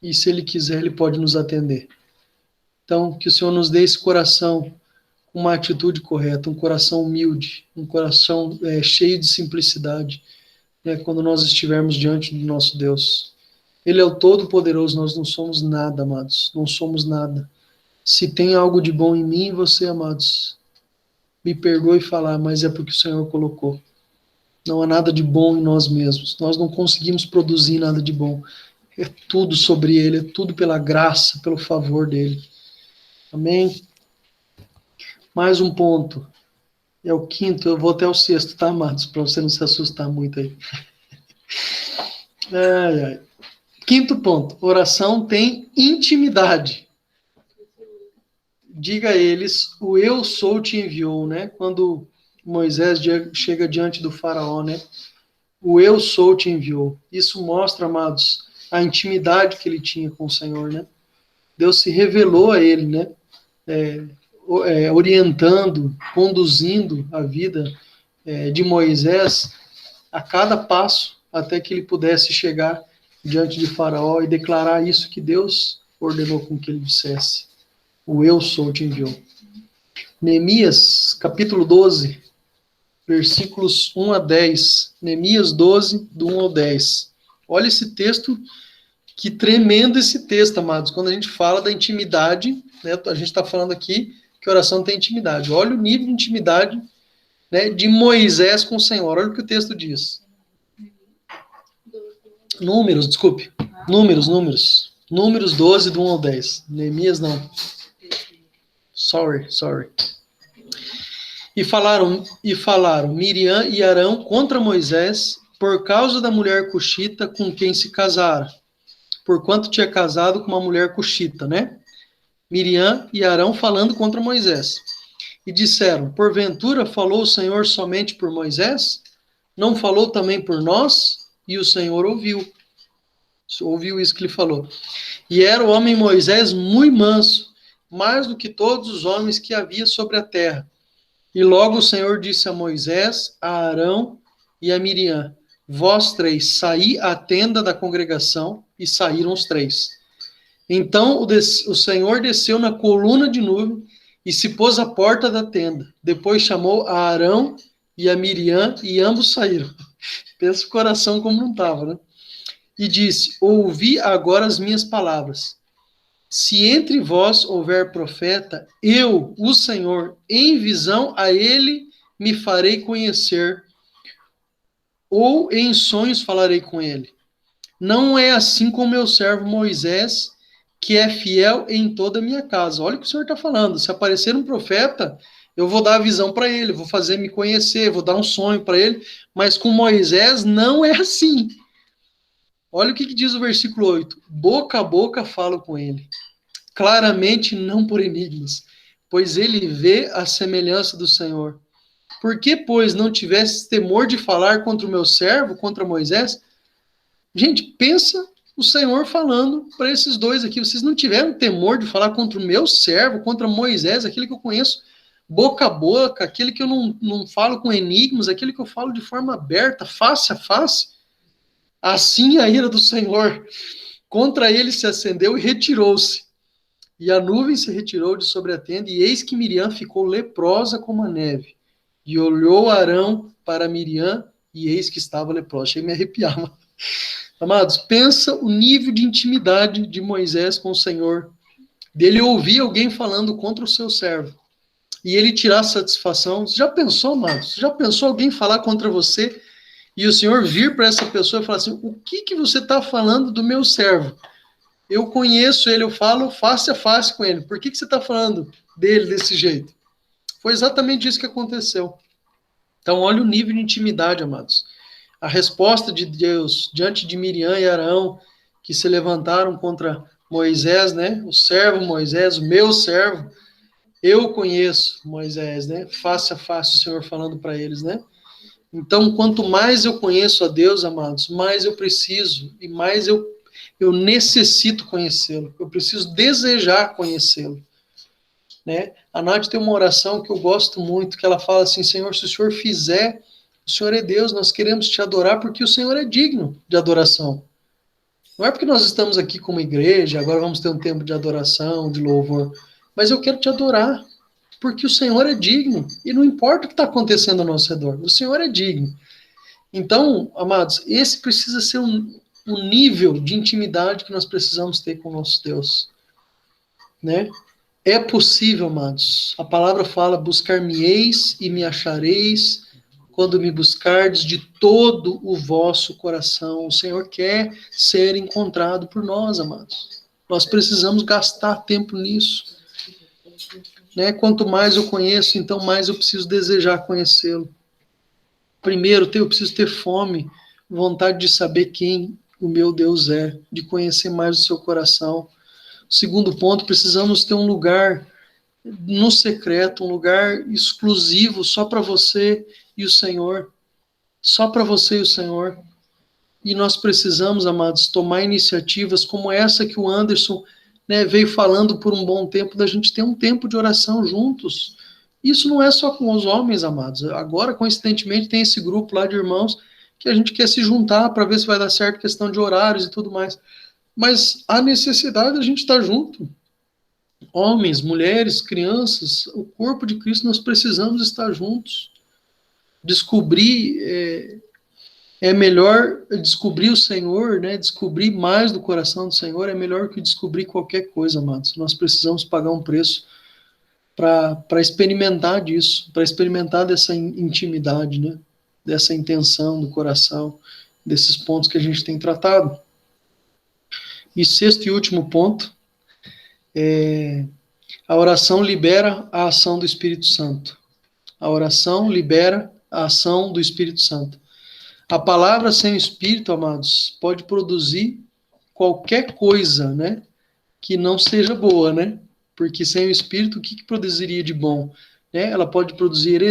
e se Ele quiser, Ele pode nos atender. Então, que o Senhor nos dê esse coração, uma atitude correta, um coração humilde, um coração cheio de simplicidade, né, quando nós estivermos diante do nosso Deus. Ele é o Todo-Poderoso, nós não somos nada, amados, não somos nada. Se tem algo de bom em mim e você, amados, me perdoe falar, mas é porque o Senhor colocou. Não há nada de bom em nós mesmos. Nós não conseguimos produzir nada de bom. É tudo sobre Ele, é tudo pela graça, pelo favor dEle. Amém? Mais um ponto. É o quinto, eu vou até o sexto, tá, amados? Para você não se assustar muito aí. Ai, ai. Quinto ponto. Oração tem intimidade. Diga a eles, o eu sou te enviou, né? Quando Moisés chega diante do faraó, né? O eu sou te enviou. Isso mostra, amados, a intimidade que ele tinha com o Senhor, né? Deus se revelou a ele, né? Orientando, conduzindo a vida de Moisés a cada passo, até que ele pudesse chegar diante de Faraó e declarar isso que Deus ordenou com que ele dissesse. O eu sou te enviou. Neemias, capítulo 12, versículos 1 a 10. Neemias 12, do 1 ao 10. Olha esse texto, que tremendo esse texto, amados. Quando a gente fala da intimidade, né, a gente está falando aqui que oração tem intimidade. Olha o nível de intimidade, né, de Moisés com o Senhor. Olha o que o texto diz. Números, desculpe. Números. Números 12, do 1 ao 10. Neemias não. Sorry. E falaram Miriam e Arão contra Moisés por causa da mulher cuxita com quem se casara, porquanto tinha casado com uma mulher cuxita, né? Miriam e Arão falando contra Moisés. E disseram, porventura falou o Senhor somente por Moisés? Não falou também por nós? E o Senhor ouviu. Ouviu isso que ele falou. E era o homem Moisés muito manso, mais do que todos os homens que havia sobre a terra. E logo o Senhor disse a Moisés, a Arão e a Miriam, vós três, saí à tenda da congregação, e saíram os três. Então o Senhor desceu na coluna de nuvem e se pôs à porta da tenda. Depois chamou a Arão e a Miriam, e ambos saíram. Pensa o coração como não estava, né? E disse, ouvi agora as minhas palavras. Se entre vós houver profeta, eu, o Senhor, em visão a ele me farei conhecer, ou em sonhos falarei com ele. Não é assim com meu servo Moisés, que é fiel em toda a minha casa. Olha o que o Senhor está falando. Se aparecer um profeta, eu vou dar a visão para ele, vou fazer me conhecer, vou dar um sonho para ele, mas com Moisés não é assim. Olha o que diz o versículo 8. Boca a boca falo com ele, claramente não por enigmas, pois ele vê a semelhança do Senhor. Por que, pois, não tivesse temor de falar contra o meu servo, contra Moisés? Gente, pensa o Senhor falando para esses dois aqui. Vocês não tiveram temor de falar contra o meu servo, contra Moisés, aquele que eu conheço boca a boca, aquele que eu não falo com enigmas, aquele que eu falo de forma aberta, face a face? Assim a ira do Senhor contra ele se acendeu e retirou-se. E a nuvem se retirou de sobre a tenda, e eis que Miriam ficou leprosa como a neve. E olhou Arão para Miriam, e eis que estava leprosa. Achei que me arrepiar. Amados, pensa o nível de intimidade de Moisés com o Senhor. Dele ouvir alguém falando contra o seu servo. E ele tirar satisfação. Você já pensou, amados? Você já pensou alguém falar contra você e o Senhor vir para essa pessoa e falar assim, o que você está falando do meu servo? eu conheço ele, eu falo face a face com ele. Por que você está falando dele desse jeito? Foi exatamente isso que aconteceu. Então, olha o nível de intimidade, amados. A resposta de Deus diante de Miriam e Arão, que se levantaram contra Moisés, né? O servo Moisés, o meu servo, eu conheço Moisés, né? Face a face o Senhor falando para eles, né? Então, quanto mais eu conheço a Deus, amados, mais eu preciso e mais eu necessito conhecê-lo. Eu preciso desejar conhecê-lo, né? A Nath tem uma oração que eu gosto muito, que ela fala assim: Senhor, se o Senhor fizer, o Senhor é Deus, nós queremos te adorar porque o Senhor é digno de adoração. Não é porque nós estamos aqui como igreja, agora vamos ter um tempo de adoração, de louvor, mas eu quero te adorar porque o Senhor é digno e não importa o que está acontecendo ao nosso redor, o Senhor é digno. Então, amados, esse precisa ser um nível de intimidade que nós precisamos ter com o nosso Deus, né? É possível, amados. A palavra fala: buscar-me-eis e me achareis quando me buscardes de todo o vosso coração. O Senhor quer ser encontrado por nós, amados. Nós precisamos gastar tempo nisso, né? Quanto mais eu conheço, então mais eu preciso desejar conhecê-lo. Primeiro, eu preciso ter fome, vontade de saber quem o meu Deus é, de conhecer mais o seu coração. Segundo ponto, precisamos ter um lugar no secreto, um lugar exclusivo só para você e o Senhor. Só para você e o Senhor. E nós precisamos, amados, tomar iniciativas como essa que o Anderson, né, veio falando por um bom tempo, da gente ter um tempo de oração juntos. Isso não é só com os homens, amados. Agora, coincidentemente, tem esse grupo lá de irmãos que a gente quer se juntar para ver se vai dar certo, questão de horários e tudo mais. Mas há necessidade de a gente estar junto. Homens, mulheres, crianças, o corpo de Cristo, nós precisamos estar juntos. Descobrir, é melhor descobrir o Senhor, né? Descobrir mais do coração do Senhor é melhor que descobrir qualquer coisa, amados. Nós precisamos pagar um preço para experimentar disso, para experimentar dessa intimidade, né? Dessa intenção do coração, desses pontos que a gente tem tratado. E sexto e último ponto, a oração libera a ação do Espírito Santo. A oração libera a ação do Espírito Santo. A palavra sem o Espírito, amados, pode produzir qualquer coisa, né, que não seja boa, né? Porque sem o Espírito, o que produziria de bom? Né? Ela pode produzir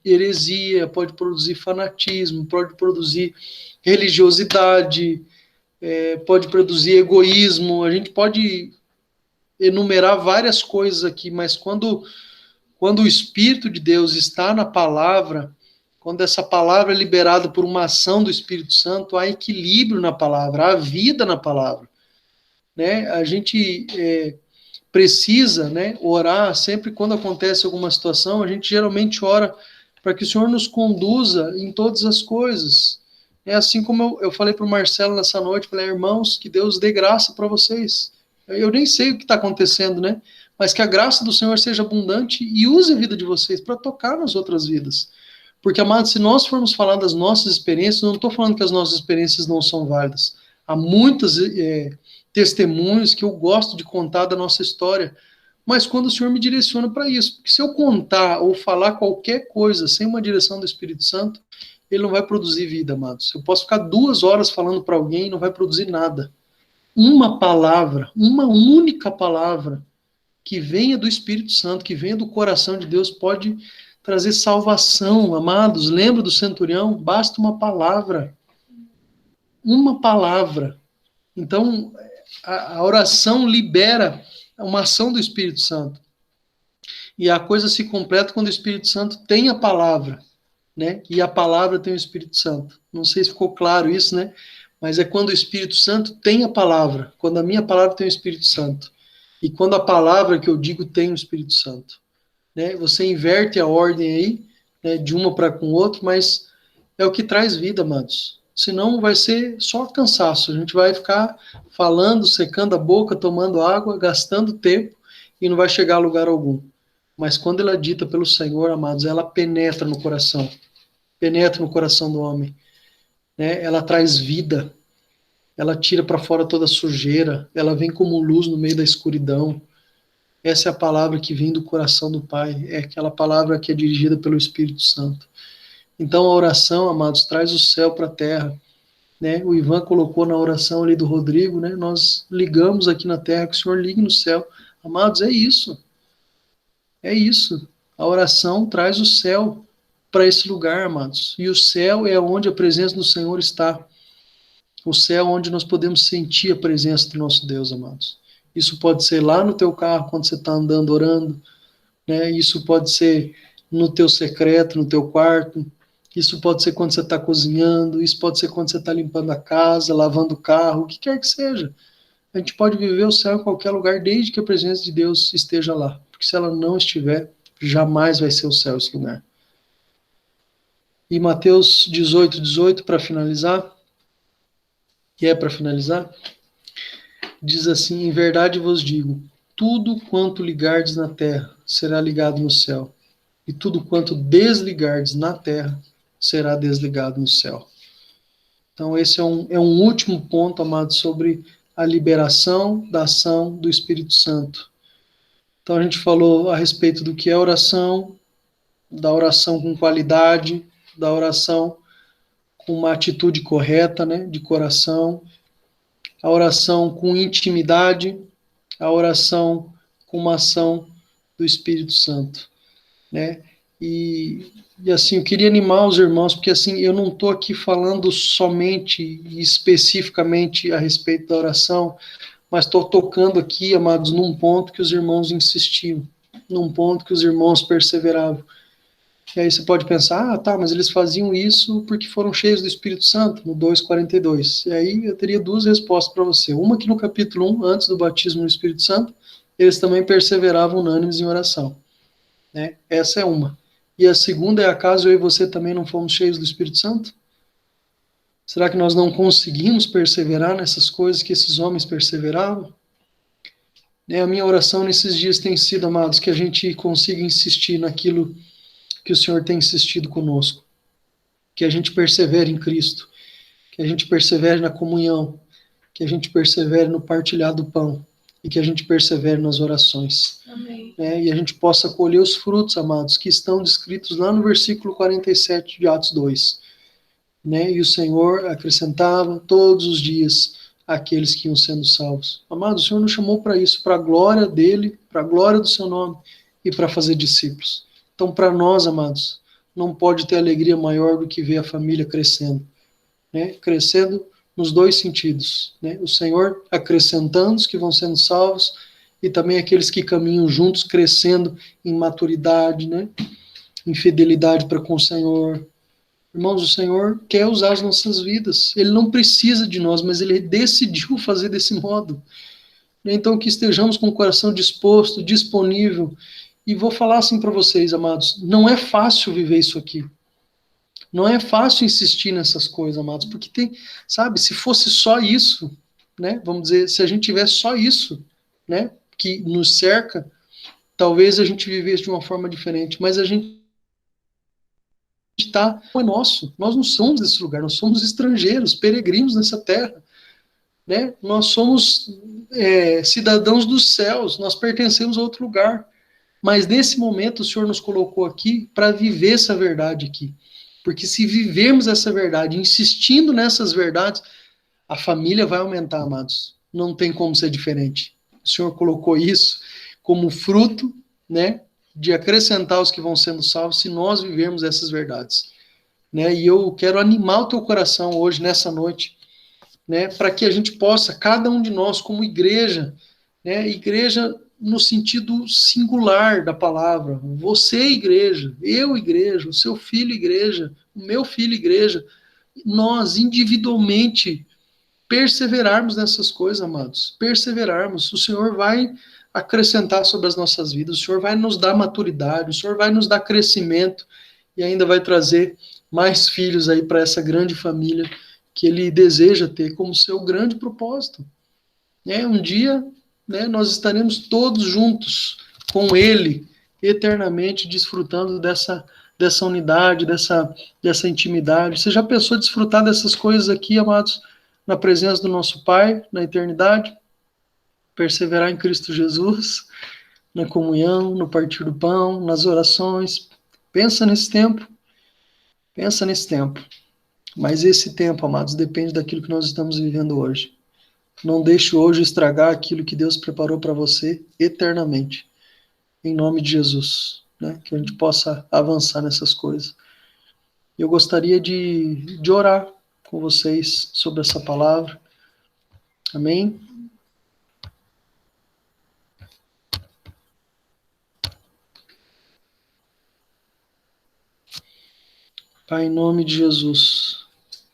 heresia, pode produzir fanatismo, pode produzir religiosidade, pode produzir egoísmo. A gente pode enumerar várias coisas aqui, mas quando o Espírito de Deus está na palavra, quando essa palavra é liberada por uma ação do Espírito Santo, há equilíbrio na palavra, há vida na palavra. Né? A gente precisa, né, orar sempre quando acontece alguma situação, a gente geralmente ora para que o Senhor nos conduza em todas as coisas. É assim como eu falei para o Marcelo nessa noite, falei: irmãos, que Deus dê graça para vocês. Eu nem sei o que está acontecendo, né? Mas que a graça do Senhor seja abundante e use a vida de vocês para tocar nas outras vidas. Porque, amados, se nós formos falar das nossas experiências, não estou falando que as nossas experiências não são válidas. Há muitos testemunhos que eu gosto de contar da nossa história, mas quando o Senhor me direciona para isso. Porque se eu contar ou falar qualquer coisa sem uma direção do Espírito Santo, ele não vai produzir vida, amados. Eu posso ficar 2 horas falando para alguém e não vai produzir nada. Uma palavra, uma única palavra, que venha do Espírito Santo, que venha do coração de Deus, pode trazer salvação, amados. Lembra do centurião? Basta uma palavra. Uma palavra. Então, a oração libera uma ação do Espírito Santo. E a coisa se completa quando o Espírito Santo tem a palavra, né? E a palavra tem o Espírito Santo. Não sei se ficou claro isso, né? Mas é quando o Espírito Santo tem a palavra, quando a minha palavra tem o Espírito Santo. E quando a palavra que eu digo tem o Espírito Santo. Né? Você inverte a ordem aí, né, de uma para com o outro, mas é o que traz vida, amados. Senão vai ser só cansaço. A gente vai ficar falando, secando a boca, tomando água, gastando tempo e não vai chegar a lugar algum. Mas quando ela é dita pelo Senhor, amados, ela penetra no coração do homem. Né? Ela traz vida. ela tira para fora toda a sujeira, ela vem como luz no meio da escuridão. Essa é a palavra que vem do coração do Pai, é aquela palavra que é dirigida pelo Espírito Santo. Então a oração, amados, traz o céu para a terra, né? O Ivan colocou na oração ali do Rodrigo, né? Nós ligamos aqui na terra, que o Senhor ligue no céu. Amados, é isso. É isso. A oração traz o céu para esse lugar, amados. E o céu é onde a presença do Senhor está. O céu é onde nós podemos sentir a presença do nosso Deus, amados. Isso pode ser lá no teu carro, quando você está andando, orando, né? Isso pode ser no teu secreto, no teu quarto. Isso pode ser quando você está cozinhando. Isso pode ser quando você está limpando a casa, lavando o carro, o que quer que seja. A gente pode viver o céu em qualquer lugar, desde que a presença de Deus esteja lá. Porque se ela não estiver, jamais vai ser o céu esse lugar. E Mateus 18, para finalizar, que é para finalizar, diz assim: em verdade vos digo, tudo quanto ligardes na terra será ligado no céu, e tudo quanto desligardes na terra será desligado no céu. Então esse é um último ponto, amado, sobre a liberação da ação do Espírito Santo. Então a gente falou a respeito do que é oração, da oração com qualidade, da oração com uma atitude correta, né, de coração, a oração com intimidade, a oração com uma ação do Espírito Santo, né? E assim, eu queria animar os irmãos, porque assim, eu não estou aqui falando somente e especificamente a respeito da oração, mas estou tocando aqui, amados, num ponto que os irmãos insistiam, num ponto que os irmãos perseveravam. E aí você pode pensar, tá, mas eles faziam isso porque foram cheios do Espírito Santo, no 2:42. E aí eu teria duas respostas para você. Uma que no capítulo 1, antes do batismo no Espírito Santo, eles também perseveravam unânimes em oração, né? Essa é uma. E a segunda é, acaso eu e você também não fomos cheios do Espírito Santo? Será que nós não conseguimos perseverar nessas coisas que esses homens perseveravam? A minha oração nesses dias tem sido, amados, que a gente consiga insistir naquilo que o Senhor tem insistido conosco, que a gente persevere em Cristo, que a gente persevere na comunhão, que a gente persevere no partilhar do pão e que a gente persevere nas orações. Amém. E a gente possa colher os frutos, amados, que estão descritos lá no versículo 47 de Atos 2. E o Senhor acrescentava todos os dias aqueles que iam sendo salvos. Amados, o Senhor nos chamou para isso, para a glória dele, para a glória do seu nome e para fazer discípulos. Então, para nós, amados, não pode ter alegria maior do que ver a família crescendo, né? Crescendo nos dois sentidos, né? O Senhor acrescentando os que vão sendo salvos e também aqueles que caminham juntos, crescendo em maturidade, né? Em fidelidade para com o Senhor. Irmãos, o Senhor quer usar as nossas vidas. Ele não precisa de nós, mas Ele decidiu fazer desse modo. Então, que estejamos com o coração disposto, disponível. E vou falar assim para vocês, amados, não é fácil viver isso aqui. Não é fácil insistir nessas coisas, amados, porque tem, sabe, se fosse só isso, né, vamos dizer, se a gente tivesse só isso, né, que nos cerca, talvez a gente vivesse de uma forma diferente, mas a gente está, não é nosso, nós não somos desse lugar, nós somos estrangeiros, peregrinos nessa terra, né, nós somos cidadãos dos céus, nós pertencemos a outro lugar. Mas nesse momento o Senhor nos colocou aqui para viver essa verdade aqui. Porque se vivermos essa verdade, insistindo nessas verdades, a família vai aumentar, amados. Não tem como ser diferente. O Senhor colocou isso como fruto, né, de acrescentar os que vão sendo salvos se nós vivermos essas verdades. Né? E eu quero animar o teu coração hoje, nessa noite, né, para que a gente possa, cada um de nós como igreja, né, igreja no sentido singular da palavra, você igreja, eu igreja, o seu filho igreja, o meu filho igreja, nós individualmente perseverarmos nessas coisas, amados, perseverarmos, o Senhor vai acrescentar sobre as nossas vidas, o Senhor vai nos dar maturidade, o Senhor vai nos dar crescimento e ainda vai trazer mais filhos aí para essa grande família que Ele deseja ter como seu grande propósito. Um dia, né, nós estaremos todos juntos com Ele, eternamente desfrutando dessa unidade, dessa intimidade. Você já pensou em desfrutar dessas coisas aqui, amados, na presença do nosso Pai, na eternidade, perseverar em Cristo Jesus, na comunhão, no partir do pão, nas orações. Pensa nesse tempo, pensa nesse tempo. Mas esse tempo, amados, depende daquilo que nós estamos vivendo hoje. Não deixe hoje estragar aquilo que Deus preparou para você eternamente. Em nome de Jesus, né? Que a gente possa avançar nessas coisas. Eu gostaria de orar com vocês sobre essa palavra. Amém? Pai, em nome de Jesus,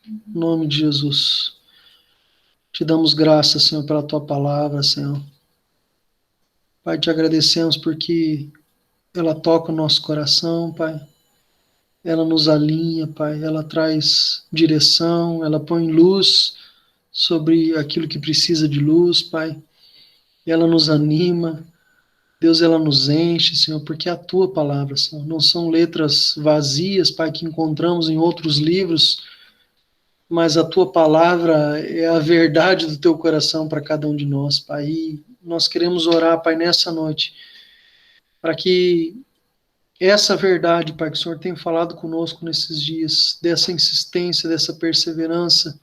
em nome de Jesus, te damos graças, Senhor, pela tua palavra, Senhor. Pai, te agradecemos porque ela toca o nosso coração, Pai. Ela nos alinha, Pai. Ela traz direção, ela põe luz sobre aquilo que precisa de luz, Pai. Ela nos anima. Deus, ela nos enche, Senhor, porque é a tua palavra, Senhor. Não são letras vazias, Pai, que encontramos em outros livros, mas a tua palavra é a verdade do teu coração para cada um de nós, Pai. E nós queremos orar, Pai, nessa noite, para que essa verdade, Pai, que o Senhor tem falado conosco nesses dias, dessa insistência, dessa perseverança,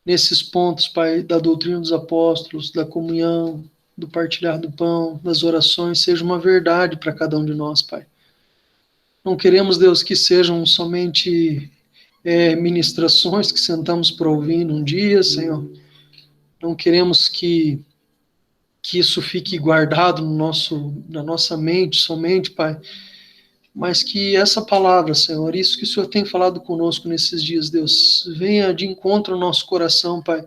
nesses pontos, Pai, da doutrina dos apóstolos, da comunhão, do partilhar do pão, das orações, seja uma verdade para cada um de nós, Pai. Não queremos, Deus, que sejam somente ministrações que sentamos para ouvir num dia, Senhor. Não queremos que isso fique guardado na nossa mente somente, Pai, mas que essa palavra, Senhor, isso que o Senhor tem falado conosco nesses dias, Deus, venha de encontro ao nosso coração, Pai,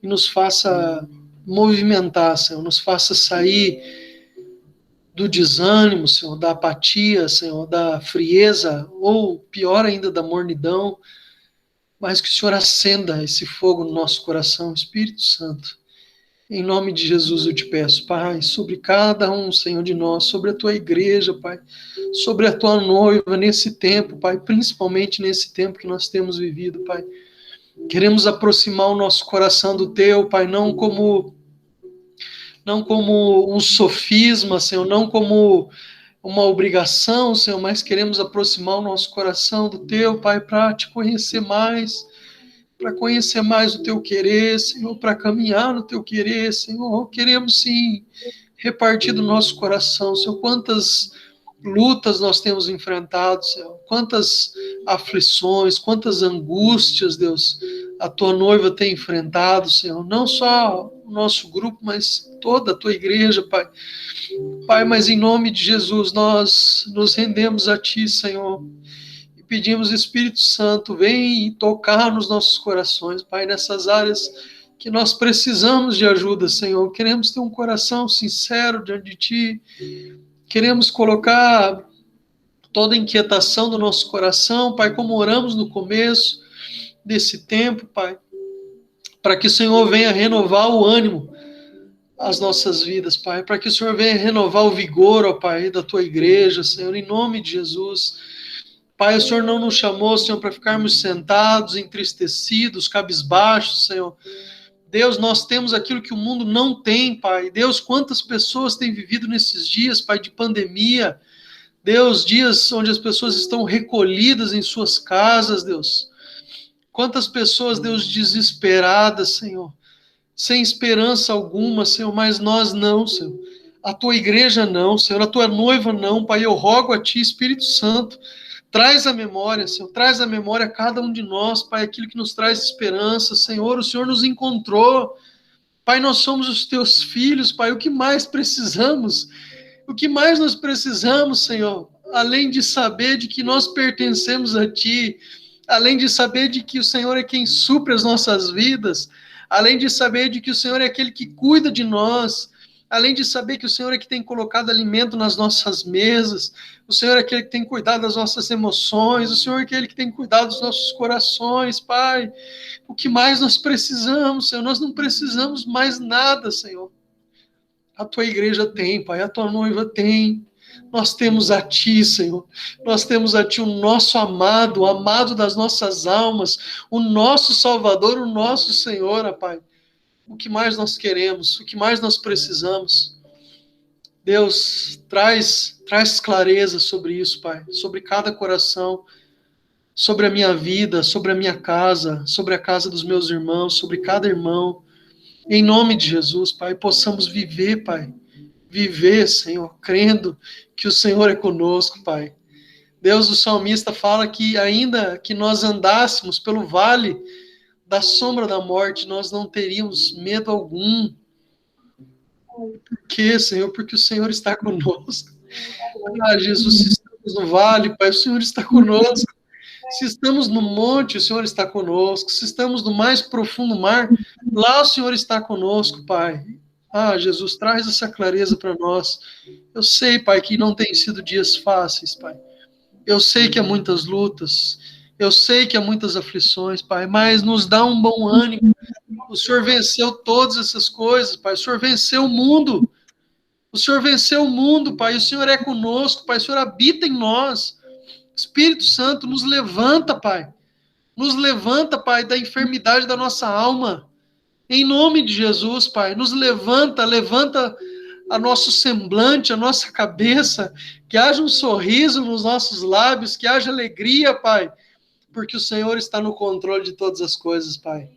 e nos faça movimentar, Senhor, nos faça sair do desânimo, Senhor, da apatia, Senhor, da frieza, ou pior ainda, da mornidão, mas que o Senhor acenda esse fogo no nosso coração, Espírito Santo. Em nome de Jesus eu te peço, Pai, sobre cada um, Senhor, de nós, sobre a tua igreja, Pai, sobre a tua noiva nesse tempo, Pai, principalmente nesse tempo que nós temos vivido, Pai. Queremos aproximar o nosso coração do teu, Pai, não como um sofisma, Senhor, não como uma obrigação, Senhor, mas queremos aproximar o nosso coração do teu, Pai, para te conhecer mais, para conhecer mais o teu querer, Senhor, para caminhar no teu querer, Senhor. Queremos sim repartir do nosso coração, Senhor, quantas lutas nós temos enfrentado, Senhor, quantas aflições, quantas angústias, Deus, a tua noiva tem enfrentado, Senhor, não só o nosso grupo, mas toda a tua igreja, Pai. Pai, mas em nome de Jesus, nós nos rendemos a ti, Senhor, e pedimos, Espírito Santo, vem tocar nos nossos corações, Pai, nessas áreas que nós precisamos de ajuda, Senhor. Queremos ter um coração sincero diante de ti, queremos colocar toda a inquietação do nosso coração, Pai, como oramos no começo desse tempo, Pai, para que o Senhor venha renovar o ânimo as nossas vidas, Pai, para que o Senhor venha renovar o vigor, ó Pai, da tua igreja, Senhor, em nome de Jesus. Pai, o Senhor não nos chamou, Senhor, para ficarmos sentados, entristecidos, cabisbaixos, Senhor. Deus, nós temos aquilo que o mundo não tem, Pai. Deus, quantas pessoas têm vivido nesses dias, Pai, de pandemia. Deus, dias onde as pessoas estão recolhidas em suas casas, Deus. Quantas pessoas, Deus, desesperadas, Senhor, sem esperança alguma, Senhor, mas nós não, Senhor. A tua igreja não, Senhor, a tua noiva não, Pai. Eu rogo a ti, Espírito Santo, traz a memória, Senhor, traz a memória a cada um de nós, Pai, aquilo que nos traz esperança, Senhor. O Senhor nos encontrou, Pai, nós somos os teus filhos, Pai. O que mais precisamos? O que mais nós precisamos, Senhor? Além de saber de que nós pertencemos a ti, além de saber de que o Senhor é quem supre as nossas vidas, além de saber de que o Senhor é aquele que cuida de nós, além de saber que o Senhor é que tem colocado alimento nas nossas mesas, o Senhor é aquele que tem cuidado das nossas emoções, o Senhor é aquele que tem cuidado dos nossos corações, Pai. O que mais nós precisamos, Senhor? Nós não precisamos mais nada, Senhor. A tua igreja tem, Pai, a tua noiva tem. Nós temos a Ti, Senhor. Nós temos a Ti, o nosso amado, o amado das nossas almas, o nosso Salvador, o nosso Senhor, ó Pai. O que mais nós queremos, o que mais nós precisamos. Deus, traz clareza sobre isso, Pai, sobre cada coração, sobre a minha vida, sobre a minha casa, sobre a casa dos meus irmãos, sobre cada irmão. Em nome de Jesus, Pai, possamos viver, Pai. Viver, Senhor, crendo que o Senhor é conosco, Pai. Deus, o salmista fala que ainda que nós andássemos pelo vale da sombra da morte, nós não teríamos medo algum. Por quê, Senhor? Porque o Senhor está conosco. Ah, Jesus, se estamos no vale, Pai, o Senhor está conosco. Se estamos no monte, o Senhor está conosco. Se estamos no mais profundo mar, lá o Senhor está conosco, Pai. Ah, Jesus, traz essa clareza para nós. Eu sei, Pai, que não tem sido dias fáceis, Pai. Eu sei que há muitas lutas. Eu sei que há muitas aflições, Pai, mas nos dá um bom ânimo. O Senhor venceu todas essas coisas, Pai. O Senhor venceu o mundo. O Senhor venceu o mundo, Pai. O Senhor é conosco, Pai. O Senhor habita em nós. Espírito Santo, nos levanta, Pai. Nos levanta, Pai, da enfermidade da nossa alma. Em nome de Jesus, Pai. Nos levanta, levanta a nosso semblante, a nossa cabeça. Que haja um sorriso nos nossos lábios, que haja alegria, Pai. Porque o Senhor está no controle de todas as coisas, Pai.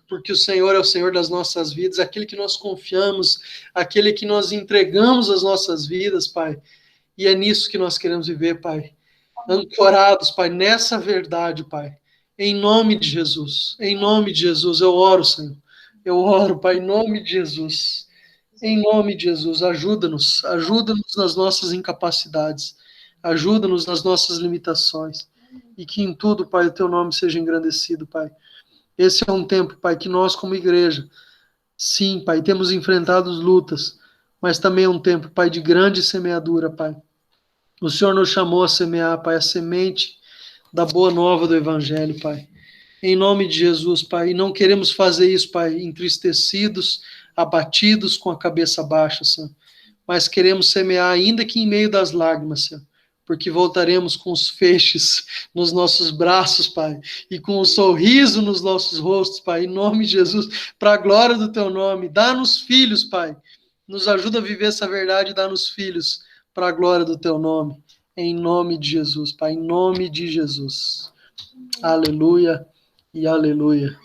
Porque o Senhor é o Senhor das nossas vidas, aquele que nós confiamos, aquele que nós entregamos as nossas vidas, Pai. E é nisso que nós queremos viver, Pai. Ancorados, Pai, nessa verdade, Pai. Em nome de Jesus. Em nome de Jesus, eu oro, Senhor. Eu oro, Pai, em nome de Jesus. Em nome de Jesus, ajuda-nos. Ajuda-nos nas nossas incapacidades. Ajuda-nos nas nossas limitações. E que em tudo, Pai, o Teu nome seja engrandecido, Pai. Esse é um tempo, Pai, que nós, como igreja, sim, Pai, temos enfrentado lutas, mas também é um tempo, Pai, de grande semeadura, Pai. O Senhor nos chamou a semear, Pai, a semente da boa nova do Evangelho, Pai. Em nome de Jesus, Pai. E não queremos fazer isso, Pai, entristecidos, abatidos, com a cabeça baixa, Senhor. Mas queremos semear, ainda que em meio das lágrimas, Senhor. Porque voltaremos com os feixes nos nossos braços, Pai. E com o sorriso nos nossos rostos, Pai. Em nome de Jesus, para a glória do Teu nome. Dá-nos filhos, Pai. Nos ajuda a viver essa verdade e dá-nos filhos para a glória do Teu nome. Em nome de Jesus, Pai. Em nome de Jesus. Aleluia e aleluia.